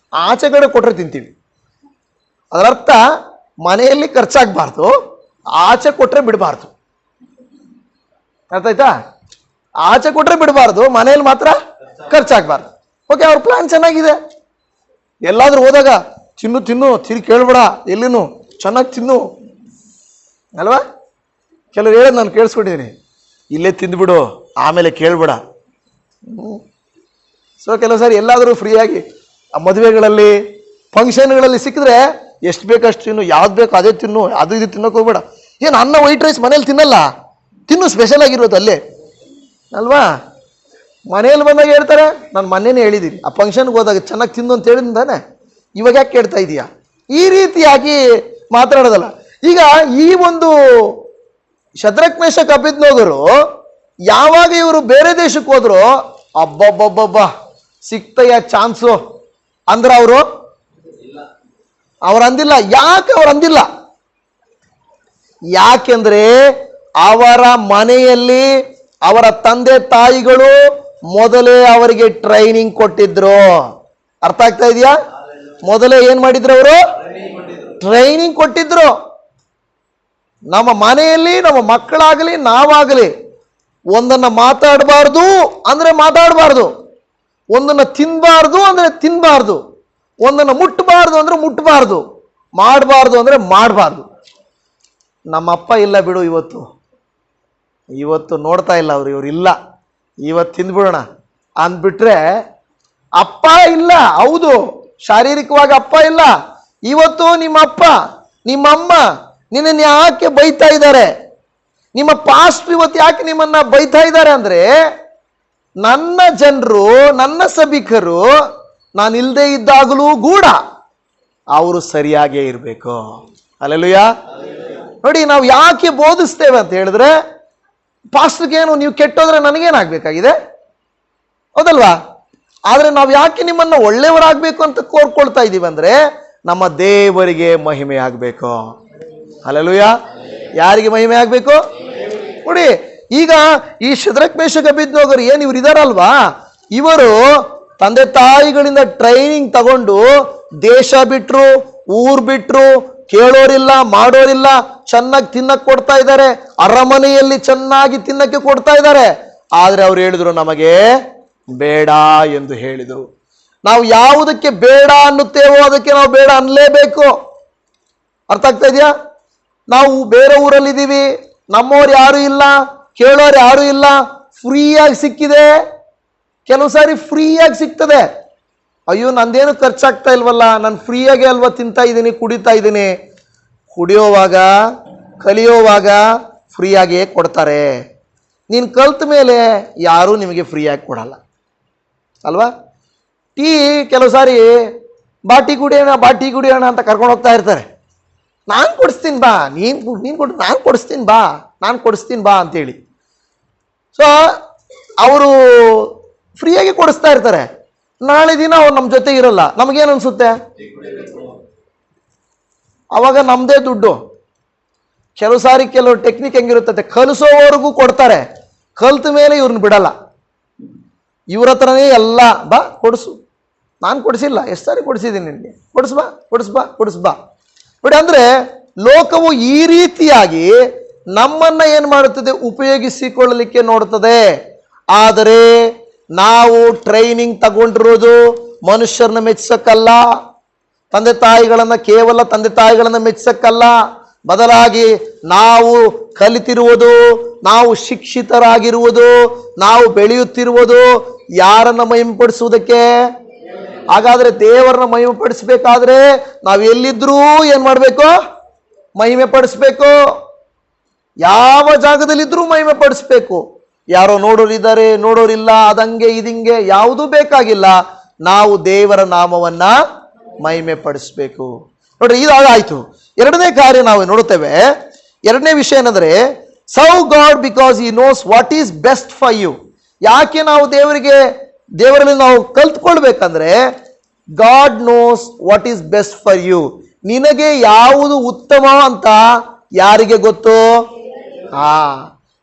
ಆಚೆ ಕಡೆ ಕೊಟ್ರೆ ತಿಂತೀವಿ. ಅದರರ್ಥ ಮನೆಯಲ್ಲಿ ಖರ್ಚಾಗಬಾರ್ದು, ಆಚೆ ಕೊಟ್ರೆ ಬಿಡಬಾರ್ದು. ಅರ್ಥ ಆಯ್ತಾ? ಆಚೆ ಕೊಟ್ರೆ ಬಿಡಬಾರ್ದು, ಮನೆಯಲ್ಲಿ ಮಾತ್ರ ಖರ್ಚಾಗಬಾರ್ದು. ಓಕೆ, ಅವ್ರ ಪ್ಲಾನ್ ಚೆನ್ನಾಗಿದೆ. ಎಲ್ಲಾದ್ರೂ ಹೋದಾಗ ತಿನ್ನು ತಿನ್ನು ತಿರುಗಿ ಕೇಳ್ಬೇಡ, ಎಲ್ಲಿನೂ ಚೆನ್ನಾಗಿ ತಿನ್ನು ಅಲ್ವಾ? ಕೆಲವ್ರು ಹೇಳೋದು ನಾನು ಕೇಳಿಸ್ಕೊಂಡಿದ್ದೀನಿ, ಇಲ್ಲೇ ತಿಂದ್ಬಿಡು ಆಮೇಲೆ ಕೇಳ್ಬೇಡ. ಸೊ ಕೆಲವು ಸಾರಿ ಎಲ್ಲಾದರೂ ಫ್ರೀಯಾಗಿ ಮದುವೆಗಳಲ್ಲಿ, ಫಂಕ್ಷನ್ಗಳಲ್ಲಿ ಸಿಕ್ಕಿದ್ರೆ ಎಷ್ಟು ಬೇಕಷ್ಟು ತಿನ್ನು, ಯಾವ್ದು ಬೇಕು ಅದೇ ತಿನ್ನು, ಅದು ಇದು ತಿನ್ನೋಕೆ ಹೋಗ್ಬೇಡ. ಏನು ಅನ್ನ ವೈಟ್ ರೈಸ್ ಮನೇಲಿ ತಿನ್ನಲ್ಲ, ತಿನ್ನು ಸ್ಪೆಷಲ್ ಆಗಿರೋದು ಅಲ್ಲೇ ಅಲ್ವಾ? ಮನೇಲಿ ಬಂದಾಗ ಹೇಳ್ತಾರೆ, ನಾನು ಮೊನ್ನೆನೇ ಹೇಳಿದ್ದೀನಿ, ಆ ಫಂಕ್ಷನ್ಗೆ ಹೋದಾಗ ಚೆನ್ನಾಗಿ ತಿನ್ನು ಅಂತ ಹೇಳಿದಾನೆ, ಇವಾಗ ಯಾಕೆ ಕೇಳ್ತಾ ಇದೀಯಾ? ಈ ರೀತಿಯಾಗಿ ಮಾತಾಡೋದಲ್ಲ. ಈಗ ಈ ಒಂದು ಶದ್ರಕ್ ಮೇಷಕ್ ಅಬೇದ್ನೆಗೋರು ಯಾವಾಗ ಇವರು ಬೇರೆ ದೇಶಕ್ಕೆ ಹೋದ್ರು, ಅಬ್ಬಬ್ಬಬ್ಬಬ್ಬ ಸಿಕ್ತಯ್ಯ ಚಾನ್ಸು ಅಂದ್ರೆ ಅವ್ರು ಅಂದಿಲ್ಲ. ಯಾಕೆ ಅವ್ರು ಅಂದಿಲ್ಲ? ಯಾಕೆಂದ್ರೆ ಅವರ ಮನೆಯಲ್ಲಿ ಅವರ ತಂದೆ ತಾಯಿಗಳು ಮೊದಲೇ ಅವರಿಗೆ ಟ್ರೈನಿಂಗ್ ಕೊಟ್ಟಿದ್ರು. ಅರ್ಥ ಆಗ್ತಾ ಇದೆಯಾ? ಮೊದಲೇ ಏನ್ ಮಾಡಿದ್ರು? ಅವರು ಟ್ರೈನಿಂಗ್ ಕೊಟ್ಟಿದ್ರು. ನಮ್ಮ ಮನೆಯಲ್ಲಿ ನಮ್ಮ ಮಕ್ಕಳಾಗಲಿ ನಾವಾಗಲಿ ಒಂದನ್ನ ಮಾತಾಡಬಾರ್ದು ಅಂದ್ರೆ ಮಾತಾಡಬಾರ್ದು, ಒಂದನ್ನ ತಿನ್ಬಾರ್ದು ಅಂದ್ರೆ ತಿನ್ಬಾರ್ದು, ಒಂದನ್ನು ಮುಟ್ಟಬಾರ್ದು ಅಂದ್ರೆ ಮುಟ್ಟಬಾರ್ದು, ಮಾಡಬಾರ್ದು ಅಂದ್ರೆ ಮಾಡಬಾರ್ದು. ನಮ್ಮ ಅಪ್ಪ ಇಲ್ಲ ಬಿಡು, ಇವತ್ತು ನೋಡ್ತಾ ಇಲ್ಲ ಅವರು, ಇವ್ರು ಇಲ್ಲ, ಇವತ್ತು ತಿಂದ್ಬಿಡೋಣ ಅಂದ್ಬಿಟ್ರೆ ಅಪ್ಪ ಇಲ್ಲ. ಹೌದು, ಶಾರೀರಿಕವಾಗಿ ಅಪ್ಪ ಇಲ್ಲ. ಇವತ್ತು ನಿಮ್ಮ ಅಪ್ಪ ನಿಮ್ಮಮ್ಮ ನಿನ್ನನ್ನು ಯಾಕೆ ಬೈತಾ ಇದ್ದಾರೆ? ನಿಮ್ಮ ಪಾಸ್ಟರ್ ಇವತ್ತು ಯಾಕೆ ನಿಮ್ಮನ್ನ ಬೈತಾ ಇದ್ದಾರೆ ಅಂದ್ರೆ, ನನ್ನ ಜನರು, ನನ್ನ ಸಭಿಕರು ನಾನು ಇಲ್ಲದೆ ಇದ್ದಾಗಲೂ ಕೂಡ ಅವರು ಸರಿಯಾಗೇ ಇರಬೇಕು. ಹಲ್ಲೆಲೂಯಾ. ನೋಡಿ, ನಾವು ಯಾಕೆ ಬೋಧಿಸ್ತೇವೆ ಅಂತ ಹೇಳಿದ್ರೆ, ಪಾಸ್ಟರ್ಗೇನು ನೀವು ಕೆಟ್ಟೋದ್ರೆ ನನಗೇನಾಗಬೇಕಾಗಿದೆ? ಹೌದಲ್ವಾ? ಆದ್ರೆ ನಾವು ಯಾಕೆ ನಿಮ್ಮನ್ನ ಒಳ್ಳೆಯವರಾಗಬೇಕು ಅಂತ ಕೋರ್ಕೊಳ್ತಾ ಇದ್ದೀವಿ ಅಂದ್ರೆ, ನಮ್ಮ ದೇವರಿಗೆ ಮಹಿಮೆ ಆಗಬೇಕು. ಹಲ್ಲೆಲೂಯಾ. ಯಾರಿಗೆ ಮಹಿಮೆ ಆಗಬೇಕು? ನೋಡಿ, ಈಗ ಈ ಶದ್ರಕ್ ಮೇಷಕ್ ಅಬೇದ್ನೆಗೋರು ಏನು ಇವ್ರು ಇದಾರಲ್ವಾ, ಇವರು ತಂದೆ ತಾಯಿಗಳಿಂದ ಟ್ರೈನಿಂಗ್ ತಗೊಂಡು ದೇಶ ಬಿಟ್ರು, ಊರ್ ಬಿಟ್ರು, ಕೇಳೋರಿಲ್ಲ ಮಾಡೋರಿಲ್ಲ, ಚೆನ್ನಾಗಿ ತಿನ್ನಕ್ ಕೊಡ್ತಾ ಇದ್ದಾರೆ, ಅರಮನೆಯಲ್ಲಿ ಚೆನ್ನಾಗಿ ತಿನ್ನಕ್ಕೆ ಕೊಡ್ತಾ ಇದ್ದಾರೆ. ಆದ್ರೆ ಅವ್ರು ಹೇಳಿದ್ರು ನಮಗೆ ಬೇಡ ಎಂದು ಹೇಳಿದರು. ನಾವು ಯಾವುದಕ್ಕೆ ಬೇಡ ಅನ್ನುತ್ತೇವೋ ಅದಕ್ಕೆ ನಾವು ಬೇಡ ಅನ್ನಲೇಬೇಕು. ಅರ್ಥ ಆಗ್ತಾ ಇದೆಯಾ? ನಾವು ಬೇರೆ ಊರಲ್ಲಿದ್ದೀವಿ, ನಮ್ಮವ್ರು ಯಾರು ಇಲ್ಲ, ಕೇಳೋರು ಯಾರು ಇಲ್ಲ, ಫ್ರೀಯಾಗಿ ಸಿಕ್ಕಿದೆ. ಕೆಲವು ಸಾರಿ ಫ್ರೀಯಾಗಿ ಸಿಗ್ತದೆ, ಅಯ್ಯೋ ನಂದೇನು ಖರ್ಚಾಗ್ತಾ ಇಲ್ವಲ್ಲ, ನಾನು ಫ್ರೀಯಾಗಿ ಅಲ್ವಾ ತಿಂತಾ ಇದ್ದೀನಿ, ಕುಡಿತಾ ಇದ್ದೀನಿ. ಕುಡಿಯೋವಾಗ ಕಲಿಯೋವಾಗ ಫ್ರೀಯಾಗಿಯೇ ಕೊಡ್ತಾರೆ. ನೀನು ಕಲ್ತ ಮೇಲೆ ಯಾರೂ ನಿಮಗೆ ಫ್ರೀಯಾಗಿ ಕೊಡಲ್ಲ ಅಲ್ವಾ? ಟೀ ಕೆಲವು ಸಾರಿ ಬಾಟಿ ಕುಡಿಯೋಣ ಅಂತ ಕರ್ಕೊಂಡು ಹೋಗ್ತಾ ಇರ್ತಾರೆ. ನಾನು ಕೊಡಿಸ್ತೀನಿ ಬಾ, ನೀನು ಕೊಡು, ನಾನು ಕೊಡಿಸ್ತೀನಿ ಬಾ ಅಂತೇಳಿ. ಸೊ ಅವರು ಫ್ರೀಯಾಗಿ ಕೊಡಿಸ್ತಾ ಇರ್ತಾರೆ. ನಾಳೆ ದಿನ ಅವ್ರು ನಮ್ಮ ಜೊತೆ ಇರಲ್ಲ, ನಮಗೇನು ಅನ್ಸುತ್ತೆ? ಅವಾಗ ನಮ್ಮದೇ ದುಡ್ಡು. ಕೆಲವು ಸಾರಿ ಕೆಲವು ಟೆಕ್ನಿಕ್ ಹೆಂಗಿರುತ್ತೆ, ಕಲಿಸೋವರೆಗೂ ಕೊಡ್ತಾರೆ, ಕಲ್ತ ಮೇಲೆ ಇವ್ರನ್ನ ಬಿಡಲ್ಲ. ಇವ್ರ ಹತ್ರನೇ ಎಲ್ಲ, ಬಾ ಕೊಡಿಸು, ನಾನು ಕೊಡಿಸಿಲ್ಲ, ಎಷ್ಟು ಸಾರಿ ಕೊಡಿಸಿದ್ದೀನಿ ನಿನಗೆ, ಕೊಡಿಸ್ಬಾ. ನೋಡಿ, ಅಂದ್ರೆ ಲೋಕವು ಈ ರೀತಿಯಾಗಿ ನಮ್ಮನ್ನ ಏನ್ ಮಾಡುತ್ತದೆ? ಉಪಯೋಗಿಸಿಕೊಳ್ಳಲಿಕ್ಕೆ ನೋಡುತ್ತದೆ. ಆದರೆ ನಾವು ಟ್ರೈನಿಂಗ್ ತಗೊಂಡಿರೋದು ಮನುಷ್ಯರನ್ನ ಮೆಚ್ಚಕ್ಕಲ್ಲ, ತಂದೆ ತಾಯಿಗಳನ್ನ ಕೇವಲ ತಂದೆ ತಾಯಿಗಳನ್ನ ಮೆಚ್ಚಕ್ಕಲ್ಲ, ಬದಲಾಗಿ ನಾವು ಕಲಿತಿರುವುದು, ನಾವು ಶಿಕ್ಷಿತರಾಗಿರುವುದು, ನಾವು ಬೆಳೆಯುತ್ತಿರುವುದು ಯಾರನ್ನ ಮಹಿಮೆಪಡಿಸುವುದಕ್ಕೆ? ಹಾಗಾದ್ರೆ ದೇವರನ್ನ ಮಹಿಮೆಪಡಿಸಬೇಕಾದ್ರೆ ನಾವು ಎಲ್ಲಿದ್ರೂ ಏನ್ ಮಾಡ್ಬೇಕು? ಮಹಿಮೆ ಪಡಿಸ್ಬೇಕು. ಯಾವ ಜಾಗದಲ್ಲಿದ್ರೂ ಮಹಿಮೆ ಪಡಿಸ್ಬೇಕು. ಯಾರೋ ನೋಡೋರಿದ್ದಾರೆ, ನೋಡೋರಿಲ್ಲ, ಅದಂಗೆ ಇದಿಂಗೆ ಯಾವುದೂ ಬೇಕಾಗಿಲ್ಲ. ನಾವು ದೇವರ ನಾಮವನ್ನ ಮಹಿಮೆ ಪಡಿಸ್ಬೇಕು. ನೋಡ್ರಿ, ಇದಾಯ್ತು. ಎರಡನೇ ಕಾರ್ಯ ನಾವು ನೋಡುತ್ತೇವೆ. ಎರಡನೇ ವಿಷಯ ಏನಂದ್ರೆ, serve God because he knows what is best for you. ಯಾಕೆ ನಾವು ದೇವರಲ್ಲಿ ನಾವು ಕಲ್ತ್ಕೊಳ್ಬೇಕಂದ್ರೆ, God knows what is best for you. ನಿನಗೆ ಯಾವುದು ಉತ್ತಮ ಅಂತ ಯಾರಿಗೆ ಗೊತ್ತು?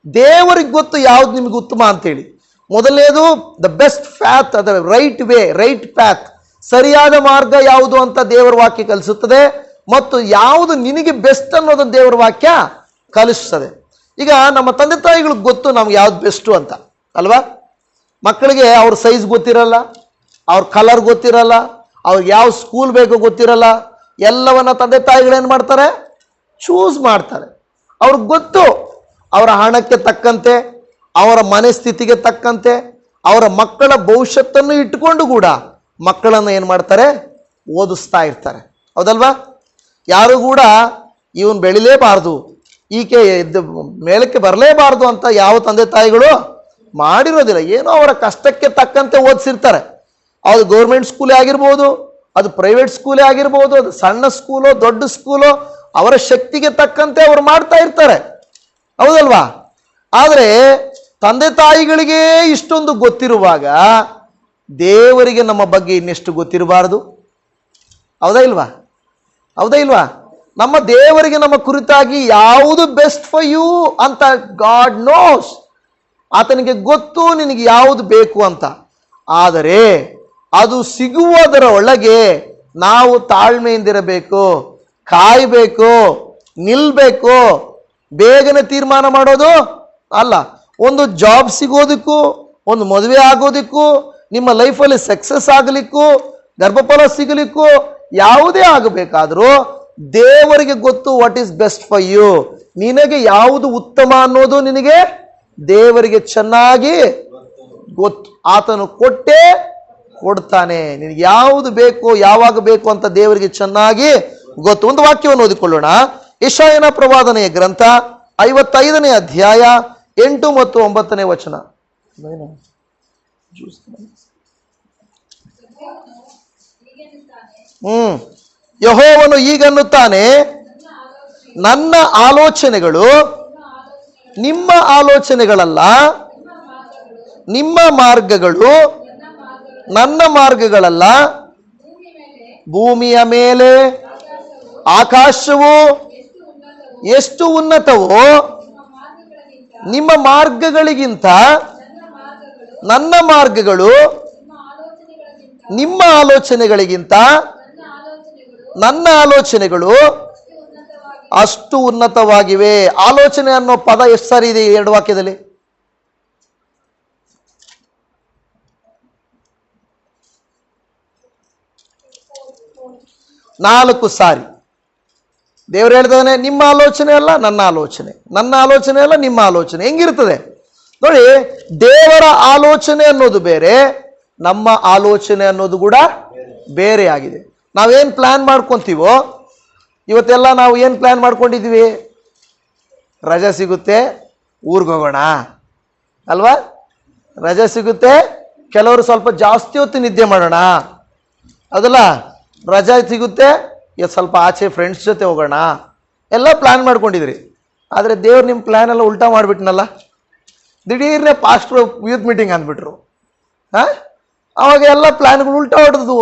ದೇವರಿಗೆ ಗೊತ್ತು ಯಾವ್ದು ನಿಮ್ಗೆ ಉತ್ತಮ ಅಂತೇಳಿ. ಮೊದಲನೇದು ದ ಬೆಸ್ಟ್ ಪ್ಯಾತ್, ಅದರ ರೈಟ್ ವೇ, ರೈಟ್ ಪ್ಯಾತ್, ಸರಿಯಾದ ಮಾರ್ಗ ಯಾವುದು ಅಂತ ದೇವರ ವಾಕ್ಯ ಕಲಿಸುತ್ತದೆ. ಮತ್ತು ಯಾವುದು ನಿನಗೆ ಬೆಸ್ಟ್ ಅನ್ನೋದನ್ನ ದೇವರ ವಾಕ್ಯ ಕಲಿಸ್ತದೆ. ಈಗ ನಮ್ಮ ತಂದೆ ತಾಯಿಗಳಿಗೆ ಗೊತ್ತು ನಮ್ಗೆ ಯಾವ್ದು ಬೆಸ್ಟು ಅಂತ ಅಲ್ವಾ? ಮಕ್ಕಳಿಗೆ ಅವ್ರ ಸೈಜ್ ಗೊತ್ತಿರಲ್ಲ, ಅವ್ರ ಕಲರ್ ಗೊತ್ತಿರಲ್ಲ, ಅವ್ರಿಗೆ ಯಾವ ಸ್ಕೂಲ್ ಬೇಕೋ ಗೊತ್ತಿರಲ್ಲ. ಎಲ್ಲವನ್ನ ತಂದೆ ತಾಯಿಗಳೇನು ಮಾಡ್ತಾರೆ? ಚೂಸ್ ಮಾಡ್ತಾರೆ. ಅವ್ರಿಗೆ ಗೊತ್ತು ಅವರ ಹಣಕ್ಕೆ ತಕ್ಕಂತೆ, ಅವರ ಮನಸ್ಥಿತಿಗೆ ತಕ್ಕಂತೆ, ಅವರ ಮಕ್ಕಳ ಭವಿಷ್ಯತ್ತನ್ನು ಇಟ್ಟುಕೊಂಡು ಕೂಡ ಮಕ್ಕಳನ್ನು ಏನು ಮಾಡ್ತಾರೆ? ಓದಿಸ್ತಾ ಇರ್ತಾರೆ. ಹೌದಲ್ವಾ? ಯಾರು ಕೂಡ ಇವನು ಬೆಳಿಲೇಬಾರ್ದು, ಈಕೆ ಮೇಲಕ್ಕೆ ಬರಲೇಬಾರ್ದು ಅಂತ ಯಾವ ತಂದೆ ತಾಯಿಗಳು ಮಾಡಿರೋದಿಲ್ಲ. ಏನೋ ಅವರ ಕಷ್ಟಕ್ಕೆ ತಕ್ಕಂತೆ ಓದಿಸಿರ್ತಾರೆ. ಅದು ಗೌರ್ಮೆಂಟ್ ಸ್ಕೂಲೇ ಆಗಿರ್ಬೋದು, ಅದು ಪ್ರೈವೇಟ್ ಸ್ಕೂಲೇ ಆಗಿರ್ಬೋದು, ಅದು ಸಣ್ಣ ಸ್ಕೂಲೋ ದೊಡ್ಡ ಸ್ಕೂಲೋ, ಅವರ ಶಕ್ತಿಗೆ ತಕ್ಕಂತೆ ಅವರು ಮಾಡ್ತಾ ಇರ್ತಾರೆ. ಹೌದಲ್ವಾ? ಆದರೆ ತಂದೆ ತಾಯಿಗಳಿಗೆ ಇಷ್ಟೊಂದು ಗೊತ್ತಿರುವಾಗ ದೇವರಿಗೆ ನಮ್ಮ ಬಗ್ಗೆ ಇನ್ನೆಷ್ಟು ಗೊತ್ತಿರಬಾರದು? ಹೌದಾ ಇಲ್ವಾ? ಹೌದಾ ಇಲ್ವಾ? ನಮ್ಮ ದೇವರಿಗೆ ನಮ್ಮ ಕುರಿತಾಗಿ ಯಾವುದು ಬೆಸ್ಟ್ ಫಾರ್ ಯು ಅಂತ ಗಾಡ್ ನೋಸ್. ಆತನಿಗೆ ಗೊತ್ತು ನಿನಗೆ ಯಾವುದು ಬೇಕು ಅಂತ. ಆದರೆ ಅದು ಸಿಗುವುದರ ಒಳಗೆ ನಾವು ತಾಳ್ಮೆಯಿಂದಿರಬೇಕು, ಕಾಯಬೇಕು, ನಿಲ್ಬೇಕು. ಬೇಗನೆ ತೀರ್ಮಾನ ಮಾಡೋದು ಅಲ್ಲ. ಒಂದು ಜಾಬ್ ಸಿಗೋದಕ್ಕೂ, ಒಂದು ಮದುವೆ ಆಗೋದಕ್ಕೂ, ನಿಮ್ಮ ಲೈಫಲ್ಲಿ ಸಕ್ಸಸ್ ಆಗಲಿಕ್ಕೂ, ಗರ್ಭಫಲ ಸಿಗಲಿಕ್ಕೂ, ಯಾವುದೇ ಆಗಬೇಕಾದ್ರೂ ದೇವರಿಗೆ ಗೊತ್ತು what is best for you. ನಿನಗೆ ಯಾವುದು ಉತ್ತಮ ಅನ್ನೋದು ನಿನಗೆ ದೇವರಿಗೆ ಚೆನ್ನಾಗಿ ಗೊತ್ತು. ಆತನು ಕೊಟ್ಟೇ ಕೊಡ್ತಾನೆ. ನಿನಗೆ ಯಾವುದು ಬೇಕು, ಯಾವಾಗ ಬೇಕು ಅಂತ ದೇವರಿಗೆ ಚೆನ್ನಾಗಿ ಗೊತ್ತು. ಒಂದು ವಾಕ್ಯವನ್ನು ಓದಿಕೊಳ್ಳೋಣ. ಯೆಶಾಯನ ಪ್ರವಾದನೆಯ ಗ್ರಂಥ 55ನೇ ಅಧ್ಯಾಯ 8 ಮತ್ತು 9ನೇ ವಚನ. ಯೆಹೋವನು ಹೀಗನ್ನುತ್ತಾನೆ, ನನ್ನ ಆಲೋಚನೆಗಳು ನಿಮ್ಮ ಆಲೋಚನೆಗಳಲ್ಲ, ನಿಮ್ಮ ಮಾರ್ಗಗಳು ನನ್ನ ಮಾರ್ಗಗಳಲ್ಲ. ಭೂಮಿಯ ಮೇಲೆ ಆಕಾಶವು ಎಷ್ಟು ಉನ್ನತವೋ ನಿಮ್ಮ ಮಾರ್ಗಗಳಿಗಿಂತ ನನ್ನ ಮಾರ್ಗಗಳು ನಿಮ್ಮ ಆಲೋಚನೆಗಳಿಗಿಂತ ನನ್ನ ಆಲೋಚನೆಗಳು ಅಷ್ಟು ಉನ್ನತವಾಗಿವೆ. ಆಲೋಚನೆ ಅನ್ನೋ ಪದ ಎಷ್ಟು ಸಾರಿ ಇದೆ ಈ ಎರಡು ವಾಕ್ಯದಲ್ಲಿ? 4 ಸಾರಿ ದೇವರು ಹೇಳ್ತಾನೆ, ನಿಮ್ಮ ಆಲೋಚನೆ ಅಲ್ಲ ನನ್ನ ಆಲೋಚನೆ, ನನ್ನ ಆಲೋಚನೆ ಅಲ್ಲ ನಿಮ್ಮ ಆಲೋಚನೆ. ಹೆಂಗಿರ್ತದೆ ನೋಡಿ, ದೇವರ ಆಲೋಚನೆ ಅನ್ನೋದು ಬೇರೆ, ನಮ್ಮ ಆಲೋಚನೆ ಅನ್ನೋದು ಕೂಡ ಬೇರೆ ಆಗಿದೆ. ನಾವೇನು ಪ್ಲಾನ್ ಮಾಡ್ಕೊಂತೀವೋ, ಇವತ್ತೆಲ್ಲ ನಾವು ಏನು ಪ್ಲಾನ್ ಮಾಡ್ಕೊಂಡಿದ್ದೀವಿ? ರಜೆ ಸಿಗುತ್ತೆ ಊರಿಗೆ ಹೋಗೋಣ ಅಲ್ವಾ? ರಜೆ ಸಿಗುತ್ತೆ, ಕೆಲವರು ಸ್ವಲ್ಪ ಜಾಸ್ತಿ ಹೊತ್ತು ನಿದ್ದೆ ಮಾಡೋಣ ಅದಲ್ಲ. ರಜೆ ಸಿಗುತ್ತೆ, ಇವತ್ತು ಸ್ವಲ್ಪ ಆಚೆ ಫ್ರೆಂಡ್ಸ್ ಜೊತೆ ಹೋಗೋಣ, ಎಲ್ಲ ಪ್ಲಾನ್ ಮಾಡ್ಕೊಂಡಿದ್ರಿ. ಆದರೆ ದೇವ್ರು ನಿಮ್ಮ ಪ್ಲ್ಯಾನ್ ಎಲ್ಲ ಉಲ್ಟಾ ಮಾಡಿಬಿಟ್ನಲ್ಲ. ದಿಢೀರ್ನೆ ಪಾಸ್ಟ್ರು ಯೂತ್ ಮೀಟಿಂಗ್ ಅಂದ್ಬಿಟ್ರು. ಅವಾಗ ಎಲ್ಲ ಪ್ಲ್ಯಾನ್ಗಳು ಉಲ್ಟಾ ಹೊಡೆದ್ವು,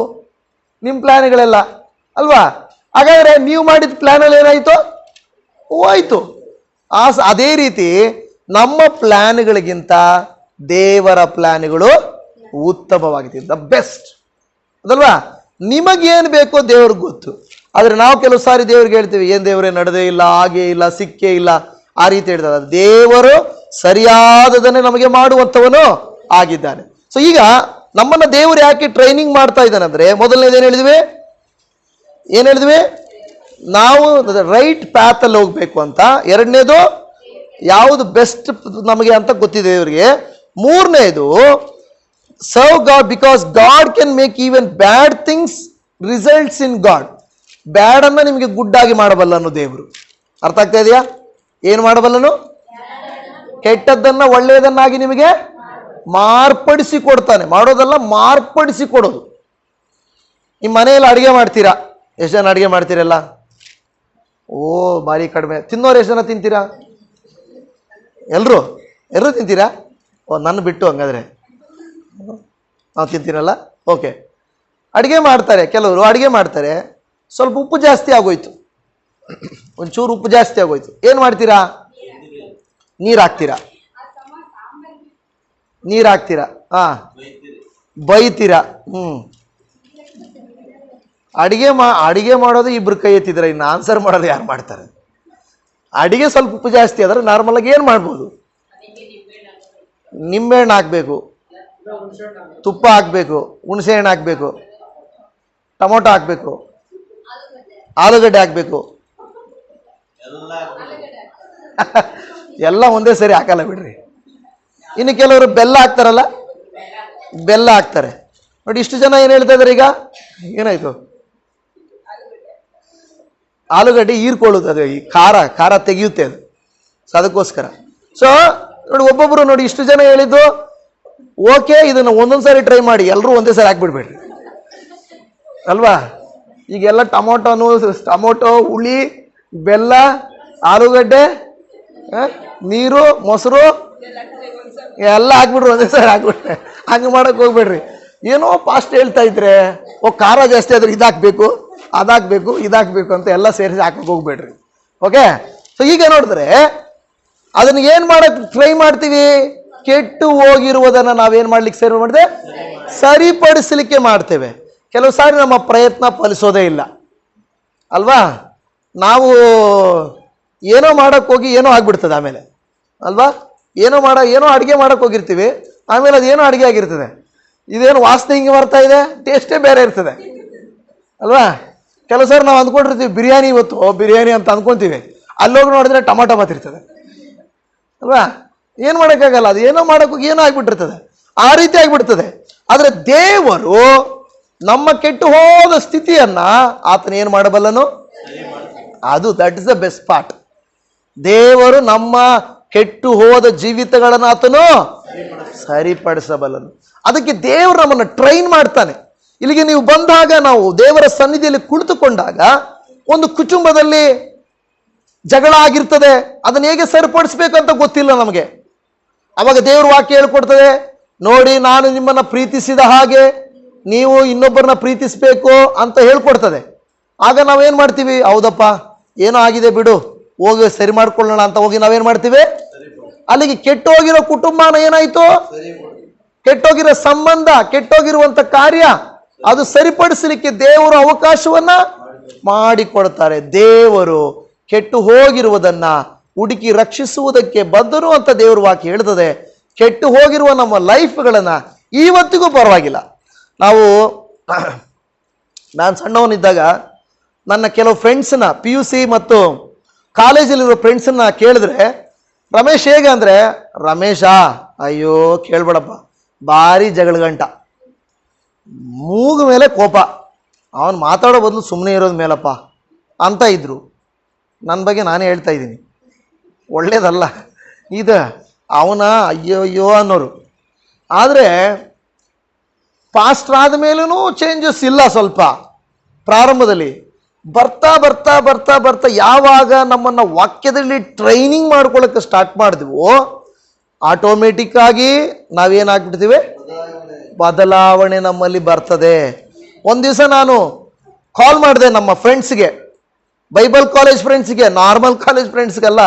ನಿಮ್ಮ ಪ್ಲ್ಯಾನ್ಗಳೆಲ್ಲ ಅಲ್ವಾ? ಹಾಗಾದರೆ ನೀವು ಮಾಡಿದ ಪ್ಲ್ಯಾನಲ್ಲಿ ಏನಾಯಿತು? ಹೋಯ್ತು. ಅದೇ ರೀತಿ ನಮ್ಮ ಪ್ಲ್ಯಾನ್ಗಳಿಗಿಂತ ದೇವರ ಪ್ಲ್ಯಾನ್ಗಳು ಉತ್ತಮವಾಗಿದೆ, ದ ಬೆಸ್ಟ್ ಅದಲ್ವಾ? ನಿಮಗೇನು ಬೇಕೋ ದೇವ್ರಿಗೆ ಗೊತ್ತು. ಆದರೆ ನಾವು ಕೆಲವು ಸಾರಿ ದೇವ್ರಿಗೆ ಹೇಳ್ತೀವಿ, ಏನು ದೇವರೇ ನಡೆದೇ ಇಲ್ಲ, ಹಾಗೇ ಇಲ್ಲ, ಸಿಕ್ಕೇ ಇಲ್ಲ, ಆ ರೀತಿ ಹೇಳ್ತಾರೆ. ದೇವರು ಸರಿಯಾದದನ್ನೇ ನಮಗೆ ಮಾಡುವಂಥವನು ಆಗಿದ್ದಾನೆ. ಸೊ ಈಗ ನಮ್ಮನ್ನ ದೇವರು ಯಾಕೆ ಟ್ರೈನಿಂಗ್ ಮಾಡ್ತಾ ಇದ್ದಾನೆ ಅಂದ್ರೆ, ಮೊದಲನೇದೇನು ಹೇಳಿದ್ವಿ? ಏನು ಹೇಳಿದ್ವಿ? ನಾವು ರೈಟ್ ಪ್ಯಾತಲ್ಲಿ ಹೋಗ್ಬೇಕು ಅಂತ. ಎರಡನೇದು ಯಾವುದು ಬೆಸ್ಟ್ ನಮಗೆ ಅಂತ ಗೊತ್ತಿದೆ ಇವರಿಗೆ. ಮೂರನೇದು serve God because God can make even bad things results in God. Bad ಅನ್ನ ನಿಮಗೆ ಗುಡ್ ಆಗಿ ಮಾಡಬಲ್ಲನು ದೇವರು. ಅರ್ಥ ಆಗ್ತಾ ಇದೆಯಾ? ಏನು ಮಾಡಬಲ್ಲನು? ಕೆಟ್ಟದ್ದನ್ನ ಒಳ್ಳೆಯದನ್ನಾಗಿ ನಿಮಗೆ ಮಾರ್ಪಡಿಸಿ ಕೊಡ್ತಾನೆ. ಮಾಡೋದಲ್ಲ, ಮಾರ್ಪಡಿಸಿ ಕೊಡೋದು. ನಿಮ್ಮ ಮನೆಯಲ್ಲಿ ಅಡುಗೆ ಮಾಡ್ತೀರಾ, ಎಷ್ಟು ಜನ ಅಡುಗೆ ಮಾಡ್ತೀರಲ್ಲ? ಓ ಭಾರಿ ಕಡಿಮೆ. ತಿನ್ನೋರು ಎಷ್ಟು ಜನ ತಿಂತೀರಾ? ಎಲ್ಲರೂ ತಿಂತೀರಾ? ಓ ನನ್ನ ಬಿಟ್ಟು ಹಂಗಾದ್ರೆ ನಾವು ತಿಂತೀರಲ್ಲ. ಓಕೆ, ಅಡುಗೆ ಮಾಡ್ತಾರೆ ಕೆಲವರು. ಅಡುಗೆ ಮಾಡ್ತಾರೆ, ಸ್ವಲ್ಪ ಉಪ್ಪು ಜಾಸ್ತಿ ಆಗೋಯ್ತು, ಒಂಚೂರು ಉಪ್ಪು ಜಾಸ್ತಿ ಆಗೋಯ್ತು. ಏನು ಮಾಡ್ತೀರಾ? ನೀರು ಹಾಕ್ತೀರಾ. ಬೈತೀರಾ. ಅಡಿಗೆ ಮಾಡೋದು ಇಬ್ರು ಕೈ ಎತ್ತಿದ್ರೆ, ಇನ್ನು ಆನ್ಸರ್ ಮಾಡೋದು ಯಾರು ಮಾಡ್ತಾರೆ? ಅಡಿಗೆ ಸ್ವಲ್ಪ ಉಪ್ಪು ಜಾಸ್ತಿ ಆದ್ರೆ ನಾರ್ಮಲ್ ಆಗಿ ಏನು ಮಾಡ್ಬೋದು? ನಿಂಬೆಹಣ್ಣು ಹಾಕ್ಬೇಕು, ತುಪ್ಪ ಹಾಕ್ಬೇಕು, ಹುಣಸೆ ಹಣ್ಣು ಹಾಕ್ಬೇಕು, ಟೊಮೊಟೊ ಹಾಕ್ಬೇಕು, ಆಲೂಗಡ್ಡೆ ಹಾಕ್ಬೇಕು. ಎಲ್ಲ ಒಂದೇ ಸರಿ ಹಾಕಲ್ಲ ಬಿಡ್ರಿ. ಇನ್ನು ಕೆಲವರು ಬೆಲ್ಲ ಹಾಕ್ತಾರಲ್ಲ, ಬೆಲ್ಲ ಹಾಕ್ತಾರೆ ನೋಡಿ. ಇಷ್ಟು ಜನ ಏನು ಹೇಳ್ತಾ ಇದಾರೆ ಈಗ? ಏನಾಯ್ತು? ಆಲೂಗಡ್ಡೆ ಹೀರ್ಕೊಳ್ಳುತ್ತೆ, ಅದು ಈ ಖಾರ ತೆಗೆಯುತ್ತೆ ಅದು. ಸೊ ಅದಕ್ಕೋಸ್ಕರ ಸೊ ನೋಡಿ, ಒಬ್ಬೊಬ್ರು ನೋಡಿ ಇಷ್ಟು ಜನ ಹೇಳಿದ್ದು ಓಕೆ, ಇದನ್ನ ಒಂದೊಂದು ಸಾರಿ ಟ್ರೈ ಮಾಡಿ, ಎಲ್ಲರೂ ಒಂದೇ ಸಾರಿ ಹಾಕ್ಬಿಡ್ಬೇಡ್ರಿ ಅಲ್ವಾ? ಈಗೆಲ್ಲ ಟೊಮೊಟೊ, ಹುಳಿ, ಬೆಲ್ಲ, ಆಲೂಗಡ್ಡೆ, ನೀರು, ಮೊಸರು ಎಲ್ಲ ಹಾಕ್ಬಿಡ್ರಿ, ಒಂದೇ ಸಾರಿ ಹಾಕ್ಬಿಟ್ರೆ. ಹಂಗೆ ಮಾಡಕ್ ಹೋಗ್ಬೇಡ್ರಿ. ಏನೋ ಫಾಸ್ಟ್ ಹೇಳ್ತಾ ಇದ್ರೆ, ಖಾರ ಜಾಸ್ತಿ ಆದ್ರೆ ಇದಾಕ್ಬೇಕು, ಅದಾಕ್ಬೇಕು, ಇದಾಕ್ಬೇಕು ಅಂತ ಎಲ್ಲ ಸೇರಿಸಿ ಹಾಕಕ್ಕೆ ಹೋಗ್ಬೇಡ್ರಿ. ಓಕೆ. ಸೊ ಈಗ ನೋಡಿದ್ರೆ ಅದನ್ನ ಏನ್ ಮಾಡಕ್ ಟ್ರೈ ಮಾಡ್ತೀವಿ? ಕೆಟ್ಟು ಹೋಗಿರುವುದನ್ನ ನಾವೇನ್ ಮಾಡ್ಲಿಕ್ಕೆ ಸರಿಪಡಿಸಲಿಕ್ಕೆ ಮಾಡ್ತೇವೆ. ಕೆಲವು ಸಾರಿ ನಮ್ಮ ಪ್ರಯತ್ನ ಫಲಿಸೋದೇ ಇಲ್ಲ ಅಲ್ವಾ? ನಾವು ಏನೋ ಮಾಡಕ್ ಹೋಗಿ ಏನೋ ಆಗ್ಬಿಡ್ತದೆ ಆಮೇಲೆ ಅಲ್ವಾ? ಏನೋ ಅಡುಗೆ ಮಾಡಕ್ ಹೋಗಿರ್ತೀವಿ, ಆಮೇಲೆ ಅದೇನೋ ಅಡುಗೆ ಆಗಿರ್ತದೆ. ಇದೇನು ವಾಸನೆ ಹಿಂಗೆ ಬರ್ತಾ ಇದೆ, ಟೇಸ್ಟೇ ಬೇರೆ ಇರ್ತದೆ ಅಲ್ವಾ? ಕೆಲವು ಸಾರಿ ನಾವು ಅಂದ್ಕೊಂಡಿರ್ತೀವಿ ಬಿರಿಯಾನಿ, ಇವತ್ತು ಬಿರಿಯಾನಿ ಅಂತ ಅಂದ್ಕೊಂತೀವಿ, ಅಲ್ಲೋಗಿ ನೋಡಿದ್ರೆ ಟೊಮಾಟೊ ಬಾತಿರ್ತದೆ ಅಲ್ವಾ? ಏನು ಮಾಡೋಕ್ಕಾಗಲ್ಲ, ಅದು ಏನೋ ಮಾಡೋಕ್ಕೋಗಿ ಏನೋ ಆಗ್ಬಿಟ್ಟಿರ್ತದೆ, ಆ ರೀತಿ ಆಗ್ಬಿಡ್ತದೆ. ಆದರೆ ದೇವರು ನಮ್ಮ ಕೆಟ್ಟು ಹೋದ ಸ್ಥಿತಿಯನ್ನ ಆತನ ಏನು ಮಾಡಬಲ್ಲನು? That is the best part. ದೇವರು ನಮ್ಮ ಕೆಟ್ಟು ಹೋದ ಜೀವಿತಗಳನ್ನು ಆತನು ಸರಿಪಡಿಸಬಲ್ಲನು. ಅದಕ್ಕೆ ದೇವರು ನಮ್ಮನ್ನು ಟ್ರೈನ್ ಮಾಡ್ತಾನೆ. ಇಲ್ಲಿಗೆ ನೀವು ಬಂದಾಗ, ನಾವು ದೇವರ ಸನ್ನಿಧಿಯಲ್ಲಿ ಕುಳಿತುಕೊಂಡಾಗ, ಒಂದು ಕುಟುಂಬದಲ್ಲಿ ಜಗಳ ಆಗಿರ್ತದೆ, ಅದನ್ನ ಹೇಗೆ ಸರಿಪಡಿಸ್ಬೇಕಂತ ಗೊತ್ತಿಲ್ಲ ನಮಗೆ. ಅವಾಗ ದೇವ್ರ ವಾಕ್ಯ ಹೇಳ್ಕೊಡ್ತದೆ, ನೋಡಿ ನಾನು ನಿಮ್ಮನ್ನ ಪ್ರೀತಿಸಿದ ಹಾಗೆ ನೀವು ಇನ್ನೊಬ್ಬರನ್ನ ಪ್ರೀತಿಸ್ಬೇಕು ಅಂತ ಹೇಳ್ಕೊಡ್ತದೆ. ಆಗ ನಾವೇನ್ ಮಾಡ್ತೀವಿ? ಹೌದಪ್ಪ, ಏನೋ ಆಗಿದೆ ಬಿಡು, ಹೋಗಿ ಸರಿ ಮಾಡ್ಕೊಳ್ಳೋಣ ಅಂತ ಹೋಗಿ ನಾವೇನ್ ಮಾಡ್ತೀವಿ? ಅಲ್ಲಿಗೆ ಕೆಟ್ಟೋಗಿರೋ ಕುಟುಂಬನ ಏನಾಯ್ತು? ಕೆಟ್ಟೋಗಿರೋ ಸಂಬಂಧ, ಕೆಟ್ಟೋಗಿರುವಂತ ಕಾರ್ಯ, ಅದು ಸರಿಪಡಿಸಲಿಕ್ಕೆ ದೇವರು ಅವಕಾಶವನ್ನ ಮಾಡಿಕೊಡ್ತಾರೆ. ದೇವರು ಕೆಟ್ಟು ಹೋಗಿರುವುದನ್ನ ಹುಡುಕಿ ರಕ್ಷಿಸುವುದಕ್ಕೆ ಬದ್ಧರು ಅಂತ ದೇವ್ರ ವಾಕ್ಯ ಹೇಳ್ತದೆ. ಕೆಟ್ಟು ಹೋಗಿರುವ ನಮ್ಮ ಲೈಫ್ಗಳನ್ನ ಇವತ್ತಿಗೂ ಪರವಾಗಿಲ್ಲ. ನಾನು ಸಣ್ಣವನಿದ್ದಾಗ ನನ್ನ ಕೆಲವು ಫ್ರೆಂಡ್ಸ್ನ PUC ಮತ್ತು ಕಾಲೇಜಲ್ಲಿರೋ ಫ್ರೆಂಡ್ಸನ್ನ ಕೇಳಿದ್ರೆ, ರಮೇಶ್ ಹೇಗೆ ಅಂದರೆ, ರಮೇಶ ಅಯ್ಯೋ ಕೇಳ್ಬೇಡಪ್ಪ, ಭಾರಿ ಜಗಳಗಂಟ, ಮೂಗ ಮೇಲೆ ಕೋಪ, ಅವನು ಮಾತಾಡೋ ಬದಲು ಸುಮ್ಮನೆ ಇರೋದು ಮೇಲಪ್ಪ ಅಂತ ಇದ್ರು. ನನ್ನ ಬಗ್ಗೆ ನಾನೇ ಹೇಳ್ತಾ ಇದ್ದೀನಿ, ಒಳ್ಳೇದಲ್ಲ ಇದು. ಅವನ ಅಯ್ಯೋ ಅನ್ನೋರು. ಆದರೆ ಪಾಸ್ಟರ್ ಆದ ಮೇಲೂ ಚೇಂಜಸ್ ಇಲ್ಲ. ಸ್ವಲ್ಪ ಪ್ರಾರಂಭದಲ್ಲಿ ಬರ್ತಾ ಬರ್ತಾ ಬರ್ತಾ ಬರ್ತಾ ಯಾವಾಗ ನಮ್ಮನ್ನು ವಾಕ್ಯದಲ್ಲಿ ಟ್ರೈನಿಂಗ್ ಮಾಡ್ಕೊಳ್ಳೋಕ್ಕೆ ಸ್ಟಾರ್ಟ್ ಮಾಡಿದ್ವೋ, ಆಟೋಮೆಟಿಕ್ ಆಗಿ ನಾವೇನಾಗ್ಬಿಡ್ತೀವಿ? ಬದಲಾವಣೆ ನಮ್ಮಲ್ಲಿ ಬರ್ತದೆ. ಒಂದು ದಿವಸ ನಾನು ಕಾಲ್ ಮಾಡಿದೆ ನಮ್ಮ ಫ್ರೆಂಡ್ಸ್ಗೆ, ಬೈಬಲ್ ಕಾಲೇಜ್ ಫ್ರೆಂಡ್ಸ್ಗೆ, ನಾರ್ಮಲ್ ಕಾಲೇಜ್ ಫ್ರೆಂಡ್ಸ್ಗೆಲ್ಲ,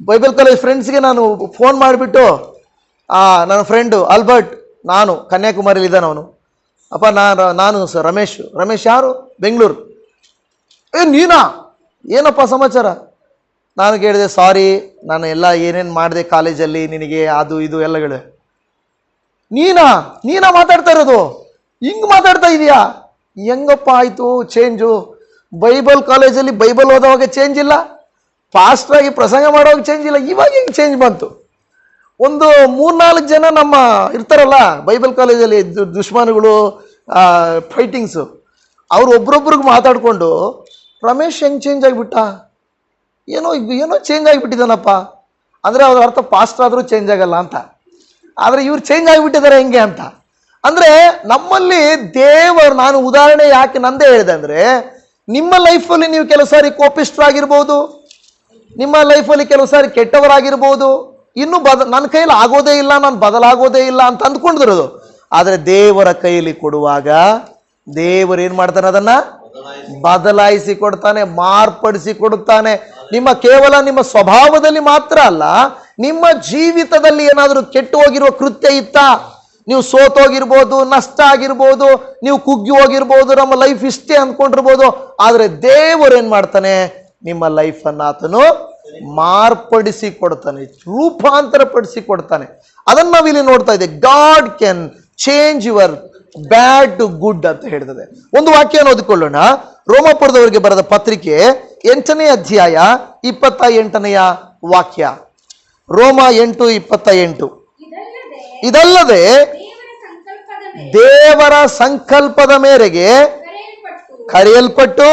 ಬೈಬಲ್ ಕಾಲೇಜ್ ಫ್ರೆಂಡ್ಸ್ಗೆ ನಾನು ಫೋನ್ ಮಾಡಿಬಿಟ್ಟು, ನನ್ನ ಫ್ರೆಂಡು ಆಲ್ಬರ್ಟ್, ನಾನು ಕನ್ಯಾಕುಮಾರಿಲಿ ಇದ್ದಾನೆ ಅವನು, ಅಪ್ಪ ನಾನು ಸರ್ ರಮೇಶ್ ಯಾರು? ಬೆಂಗಳೂರು. ನೀನಾ? ಏನಪ್ಪ ಸಮಾಚಾರ? ನಾನು ಕೇಳಿದೆ, ಸಾರಿ ನಾನು ಎಲ್ಲ ಏನೇನು ಮಾಡಿದೆ ಕಾಲೇಜಲ್ಲಿ ನಿನಗೆ, ಅದು ಇದು ಎಲ್ಲಗಳು. ನೀನಾ ಮಾತಾಡ್ತಾ ಇರೋದು? ಹಿಂಗೆ ಮಾತಾಡ್ತಾ ಇದೀಯಾ? ಹೆಂಗಪ್ಪ ಆಯಿತು ಚೇಂಜು? ಬೈಬಲ್ ಕಾಲೇಜಲ್ಲಿ ಬೈಬಲ್ ಓದೋವಾಗ ಚೇಂಜ್ ಇಲ್ಲ, ಫಾಸ್ಟಾಗಿ ಪ್ರಸಂಗ ಮಾಡೋವಾಗ ಚೇಂಜ್ ಇಲ್ಲ. ಇವಾಗ ಹಿಂಗೆ ಚೇಂಜ್ ಬಂತು. ಒಂದು 3-4 ಜನ ನಮ್ಮ ಇರ್ತಾರಲ್ಲ ಬೈಬಲ್ ಕಾಲೇಜಲ್ಲಿ ದುಶ್ಮನುಗಳು, ಫೈಟಿಂಗ್ಸು, ಅವ್ರು ಒಬ್ರೊಬ್ರಿಗೆ ಮಾತಾಡಿಕೊಂಡು ರಮೇಶ್ ಹೆಂಗೆ ಚೇಂಜ್ ಆಗಿಬಿಟ್ಟ, ಏನೋ ಚೇಂಜ್ ಆಗಿಬಿಟ್ಟಿದ್ದಾನಪ್ಪ ಅಂದರೆ ಅವ್ರ ಅರ್ಥ ಪಾಸ್ಟ್ ಆದರೂ ಚೇಂಜ್ ಆಗಲ್ಲ ಅಂತ. ಆದರೆ ಇವ್ರು ಚೇಂಜ್ ಆಗಿಬಿಟ್ಟಿದ್ದಾರೆ ಹೆಂಗೆ ಅಂತ. ಅಂದರೆ ನಮ್ಮಲ್ಲಿ ದೇವರು, ನಾನು ಉದಾಹರಣೆ ಯಾಕೆ ನಂದೇ ಹೇಳಿದೆ ಅಂದರೆ, ನಿಮ್ಮ ಲೈಫಲ್ಲಿ ನೀವು ಕೆಲವು ಸಾರಿ ಕೋಪಿಷ್ಠರಾಗಿರ್ಬೋದು, ನಿಮ್ಮ ಲೈಫಲ್ಲಿ ಕೆಲವು ಸಾರಿ ಕೆಟ್ಟವರಾಗಿರ್ಬೋದು, ಇನ್ನೂ ನನ್ನ ಕೈಯಲ್ಲಿ ಆಗೋದೇ ಇಲ್ಲ, ನಾನು ಬದಲಾಗೋದೇ ಇಲ್ಲ ಅಂತ ಅಂದ್ಕೊಂಡಿರೋದು. ಆದರೆ ದೇವರ ಕೈಯಲ್ಲಿ ಕೊಡುವಾಗ ದೇವರು ಏನು ಮಾಡ್ತಾನೆ, ಅದನ್ನು ಬದಲಾಯಿಸಿ ಕೊಡ್ತಾನೆ, ಮಾರ್ಪಡಿಸಿ ಕೊಡುತ್ತಾನೆ. ಕೇವಲ ನಿಮ್ಮ ಸ್ವಭಾವದಲ್ಲಿ ಮಾತ್ರ ಅಲ್ಲ, ನಿಮ್ಮ ಜೀವಿತದಲ್ಲಿ ಏನಾದರೂ ಕೆಟ್ಟು ಹೋಗಿರುವ ಕೃತ್ಯ ಇತ್ತಾ, ನೀವು ಸೋತೋಗಿರ್ಬೋದು, ನಷ್ಟ ಆಗಿರ್ಬೋದು, ನೀವು ಕುಗ್ಗಿ ಹೋಗಿರ್ಬೋದು, ನಮ್ಮ ಲೈಫ್ ಇಷ್ಟೇ ಅಂದ್ಕೊಂಡಿರ್ಬೋದು. ಆದರೆ ದೇವರು ಏನು ಮಾಡ್ತಾನೆ, ನಿಮ್ಮ ಲೈಫನ್ನು ಆತನು ಮಾರ್ಪಡಿಸಿ ಕೊಡ್ತಾನೆ, ರೂಪಾಂತರ ಪಡಿಸಿ ಕೊಡ್ತಾನೆ. ಅದನ್ನು ನಾವಿಲ್ಲಿ ನೋಡ್ತಾ ಇದ್ದೇವೆ. God can change your bad to good ಅಂತ ಹೇಳ್ತದೆ. ಒಂದು ವಾಕ್ಯವನ್ನು ಓದಿಕೊಳ್ಳೋಣ. ರೋಮಾಪುರದವರಿಗೆ ಬರೆದ ಪತ್ರಿಕೆ 8ನೇ ಅಧ್ಯಾಯ 28ನೇ ವಾಕ್ಯ. ರೋಮ 8:28. ಇದಲ್ಲದೆ ದೇವರ ಸಂಕಲ್ಪದ ಮೇರೆಗೆ ಕರೆಯಲ್ಪಟ್ಟು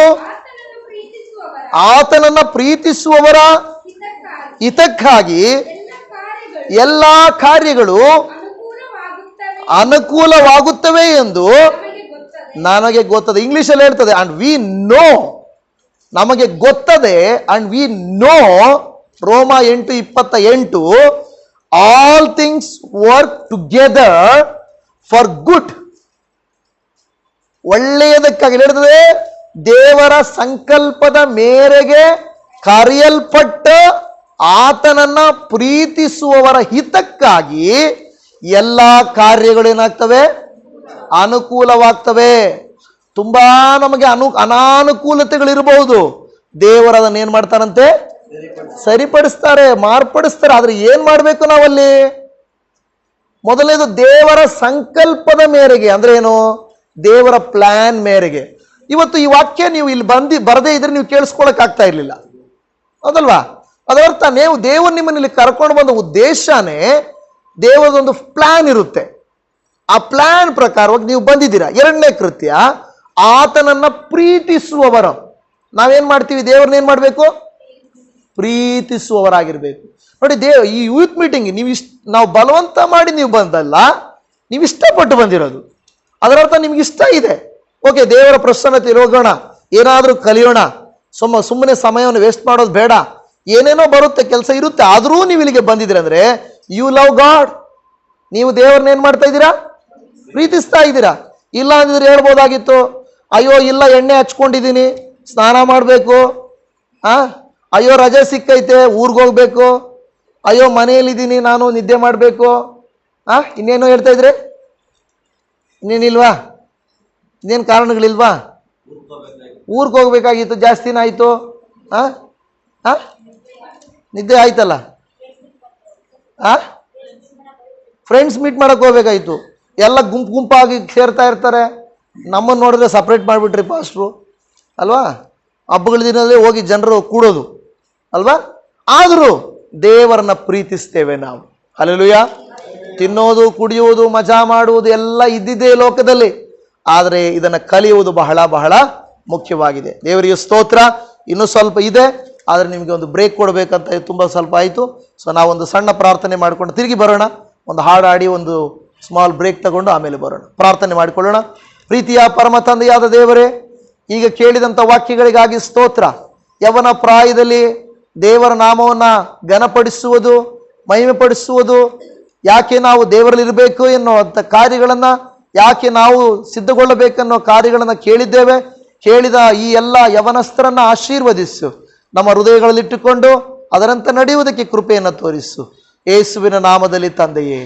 ಆತನನ್ನ ಪ್ರೀತಿಸುವವರ ಹಿತಕ್ಕಾಗಿ ಎಲ್ಲ ಕಾರ್ಯಗಳು ಅನುಕೂಲವಾಗುತ್ತವೆ ಎಂದು ನನಗೆ ಗೊತ್ತದೆ. ಇಂಗ್ಲಿಷಲ್ಲಿ ಹೇಳ್ತದೆ, ಅಂಡ್ ವಿ ನೋ, ನಮಗೆ ಗೊತ್ತದೆ, ಅಂಡ್ ವಿ ನೋ. ರೋಮ 8:28, all things work together for good. ಒಳ್ಳೆಯದಕ್ಕಾಗಿ ಹೇಳ್ತದೆ, ದೇವರ ಸಂಕಲ್ಪದ ಮೇರೆಗೆ ಕರೆಯಲ್ಪಟ್ಟ ಆತನನ್ನ ಪ್ರೀತಿಸುವವರ ಹಿತಕ್ಕಾಗಿ ಎಲ್ಲ ಕಾರ್ಯಗಳೇನಾಗ್ತವೆ, ಅನುಕೂಲವಾಗ್ತವೆ. ತುಂಬಾ ನಮಗೆ ಅನಾನುಕೂಲತೆಗಳಿರಬಹುದು, ದೇವರು ಅದನ್ನ ಏನ್ ಮಾಡ್ತಾರಂತೆ, ಸರಿಪಡಿಸ್ತಾರೆ, ಮಾರ್ಪಡಿಸ್ತಾರೆ. ಆದ್ರೆ ಏನ್ ಮಾಡ್ಬೇಕು ನಾವಲ್ಲಿ? ಮೊದಲನೇದು ದೇವರ ಸಂಕಲ್ಪದ ಮೇರೆಗೆ. ಅಂದ್ರೆ ಏನು? ದೇವರ ಪ್ಲಾನ್ ಮೇರೆಗೆ. ಇವತ್ತು ಈ ವಾಕ್ಯ ನೀವು ಇಲ್ಲಿ ಬರದೇ ಇದ್ರೆ ನೀವು ಕೇಳಿಸ್ಕೊಳಕ್ ಆಗ್ತಾ ಇರ್ಲಿಲ್ಲ, ಹೌದಲ್ವಾ? ಅದರ್ಥ ನೀವು ದೇವರು ನಿಮ್ಮನ್ನ ಇಲ್ಲಿ ಕರ್ಕೊಂಡು ಬಂದ ಉದ್ದೇಶನೇ, ದೇವರದೊಂದು ಪ್ಲಾನ್ ಇರುತ್ತೆ. ಆ ಪ್ಲಾನ್ ಪ್ರಕಾರವಾಗಿ ನೀವು ಬಂದಿದ್ದೀರಾ. 2ನೇ ಕೃತ್ಯ, ಆತನನ್ನ ಪ್ರೀತಿಸುವವರ. ನಾವೇನ್ ಮಾಡ್ತೀವಿ? ದೇವ್ರನ್ನ ಏನ್ ಮಾಡ್ಬೇಕು? ಪ್ರೀತಿಸುವವರಾಗಿರ್ಬೇಕು. ನೋಡಿ, ಈ ಯೂತ್ ಮೀಟಿಂಗ್ ನಾವು ಬಲವಂತ ಮಾಡಿ ನೀವು ಬಂದಲ್ಲ, ನೀವು ಇಷ್ಟಪಟ್ಟು ಬಂದಿರೋದು. ಅದರರ್ಥ ನಿಮ್ಗೆ ಇಷ್ಟ ಇದೆ. ಓಕೆ, ದೇವರ ಪ್ರಸನ್ನತೆ ಹೋಗೋಣ, ಏನಾದರೂ ಕಲಿಯೋಣ, ಸುಮ್ಮನೆ ಸಮಯವನ್ನು ವೇಸ್ಟ್ ಮಾಡೋದು ಬೇಡ. ಏನೇನೋ ಬರುತ್ತೆ, ಕೆಲಸ ಇರುತ್ತೆ, ಆದರೂ ನೀವು ಇಲ್ಲಿಗೆ ಬಂದಿದ್ದೀರ ಅಂದ್ರೆ ಯು ಲವ್ ಗಾಡ್. ನೀವು ದೇವರನ್ನ ಏನ್ ಮಾಡ್ತಾ ಇದ್ದೀರಾ? ಪ್ರೀತಿಸ್ತಾ ಇದ್ದೀರಾ. ಇಲ್ಲ ಅಂದಿದ್ರೆ ಹೇಳ್ಬೋದಾಗಿತ್ತು, ಅಯ್ಯೋ ಇಲ್ಲ ಎಣ್ಣೆ ಹಚ್ಕೊಂಡಿದ್ದೀನಿ, ಸ್ನಾನ ಮಾಡಬೇಕು, ಅಯ್ಯೋ ರಜೆ ಸಿಕ್ಕೈತೆ ಊರಿಗೆ ಹೋಗ್ಬೇಕು, ಅಯ್ಯೋ ಮನೆಯಲ್ಲಿದ್ದೀನಿ ನಾನು ನಿದ್ದೆ ಮಾಡಬೇಕು, ಇನ್ನೇನೋ ಹೇಳ್ತಾ ಇದ್ರೆ, ಇನ್ನೇನಿಲ್ವಾ? ಇನ್ನೇನು ಕಾರಣಗಳಿಲ್ವಾ? ಊರಿಗೆ ಹೋಗ್ಬೇಕಾಗಿತ್ತು, ಜಾಸ್ತಿನ ಆಯ್ತು, ನಿದ್ದೆ ಆಯ್ತಲ್ಲ, ಫ್ರೆಂಡ್ಸ್ ಮೀಟ್ ಮಾಡಕ್ ಹೋಗ್ಬೇಕಾಯ್ತು, ಎಲ್ಲ ಗುಂಪಾಗಿ ಸೇರ್ತಾ ಇರ್ತಾರೆ. ನಮ್ಮನ್ನು ನೋಡಿದ್ರೆ ಸಪ್ರೇಟ್ ಮಾಡಿಬಿಟ್ರಿ ಪಾಸ್ಟ್ರು ಅಲ್ವಾ? ಹಬ್ಬಗಳ ದಿನದಲ್ಲಿ ಹೋಗಿ ಜನರು ಕೂಡೋದು ಅಲ್ವಾ? ಆದರೂ ದೇವರನ್ನ ಪ್ರೀತಿಸ್ತೇವೆ ನಾವು. ಹಲ್ಲೆಲೂಯಾ. ತಿನ್ನೋದು, ಕುಡಿಯುವುದು, ಮಜಾ ಮಾಡುವುದು ಎಲ್ಲ ಇದ್ದಿದ್ದೇ ಲೋಕದಲ್ಲಿ. ಆದರೆ ಇದನ್ನು ಕಲಿಯುವುದು ಬಹಳ ಬಹಳ ಮುಖ್ಯವಾಗಿದೆ. ದೇವರಿಗೆ ಸ್ತೋತ್ರ. ಇನ್ನೂ ಸ್ವಲ್ಪ ಇದೆ, ಆದರೆ ನಿಮಗೆ ಒಂದು ಬ್ರೇಕ್ ಕೊಡಬೇಕಂತ ತುಂಬ ಸ್ವಲ್ಪ ಆಯಿತು. ಸೊ ನಾವೊಂದು ಸಣ್ಣ ಪ್ರಾರ್ಥನೆ ಮಾಡಿಕೊಂಡು ತಿರುಗಿ ಬರೋಣ. ಒಂದು ಹಾಡು ಹಾಡಿ ಒಂದು ಸ್ಮಾಲ್ ಬ್ರೇಕ್ ತಗೊಂಡು ಆಮೇಲೆ ಬರೋಣ. ಪ್ರಾರ್ಥನೆ ಮಾಡಿಕೊಳ್ಳೋಣ. ಪ್ರೀತಿಯ ಪರಮ ತಂದೆಯಾದ ದೇವರೇ, ಈಗ ಕೇಳಿದಂಥ ವಾಕ್ಯಗಳಿಗಾಗಿ ಸ್ತೋತ್ರ. ಯವನ ಪ್ರಾಯದಲ್ಲಿ ದೇವರ ನಾಮವನ್ನು ಘನಪಡಿಸುವುದು, ಮಹಿಮೆಪಡಿಸುವುದು, ಯಾಕೆ ನಾವು ದೇವರಲ್ಲಿರಬೇಕು ಎನ್ನುವಂಥ ಕಾರ್ಯಗಳನ್ನು, ಯಾಕೆ ನಾವು ಸಿದ್ಧಗೊಳ್ಳಬೇಕನ್ನೋ ಕಾರ್ಯಗಳನ್ನು ಕೇಳಿದ್ದೇವೆ. ಕೇಳಿದ ಈ ಎಲ್ಲ ಯವನಸ್ಥರನ್ನು ಆಶೀರ್ವದಿಸು, ನಮ್ಮ ಹೃದಯಗಳಲ್ಲಿಟ್ಟುಕೊಂಡು ಅದರಂತೆ ನಡೆಯುವುದಕ್ಕೆ ಕೃಪೆಯನ್ನು ತೋರಿಸು. ಯೇಸುವಿನ ನಾಮದಲ್ಲಿ ತಂದೆಯೇ.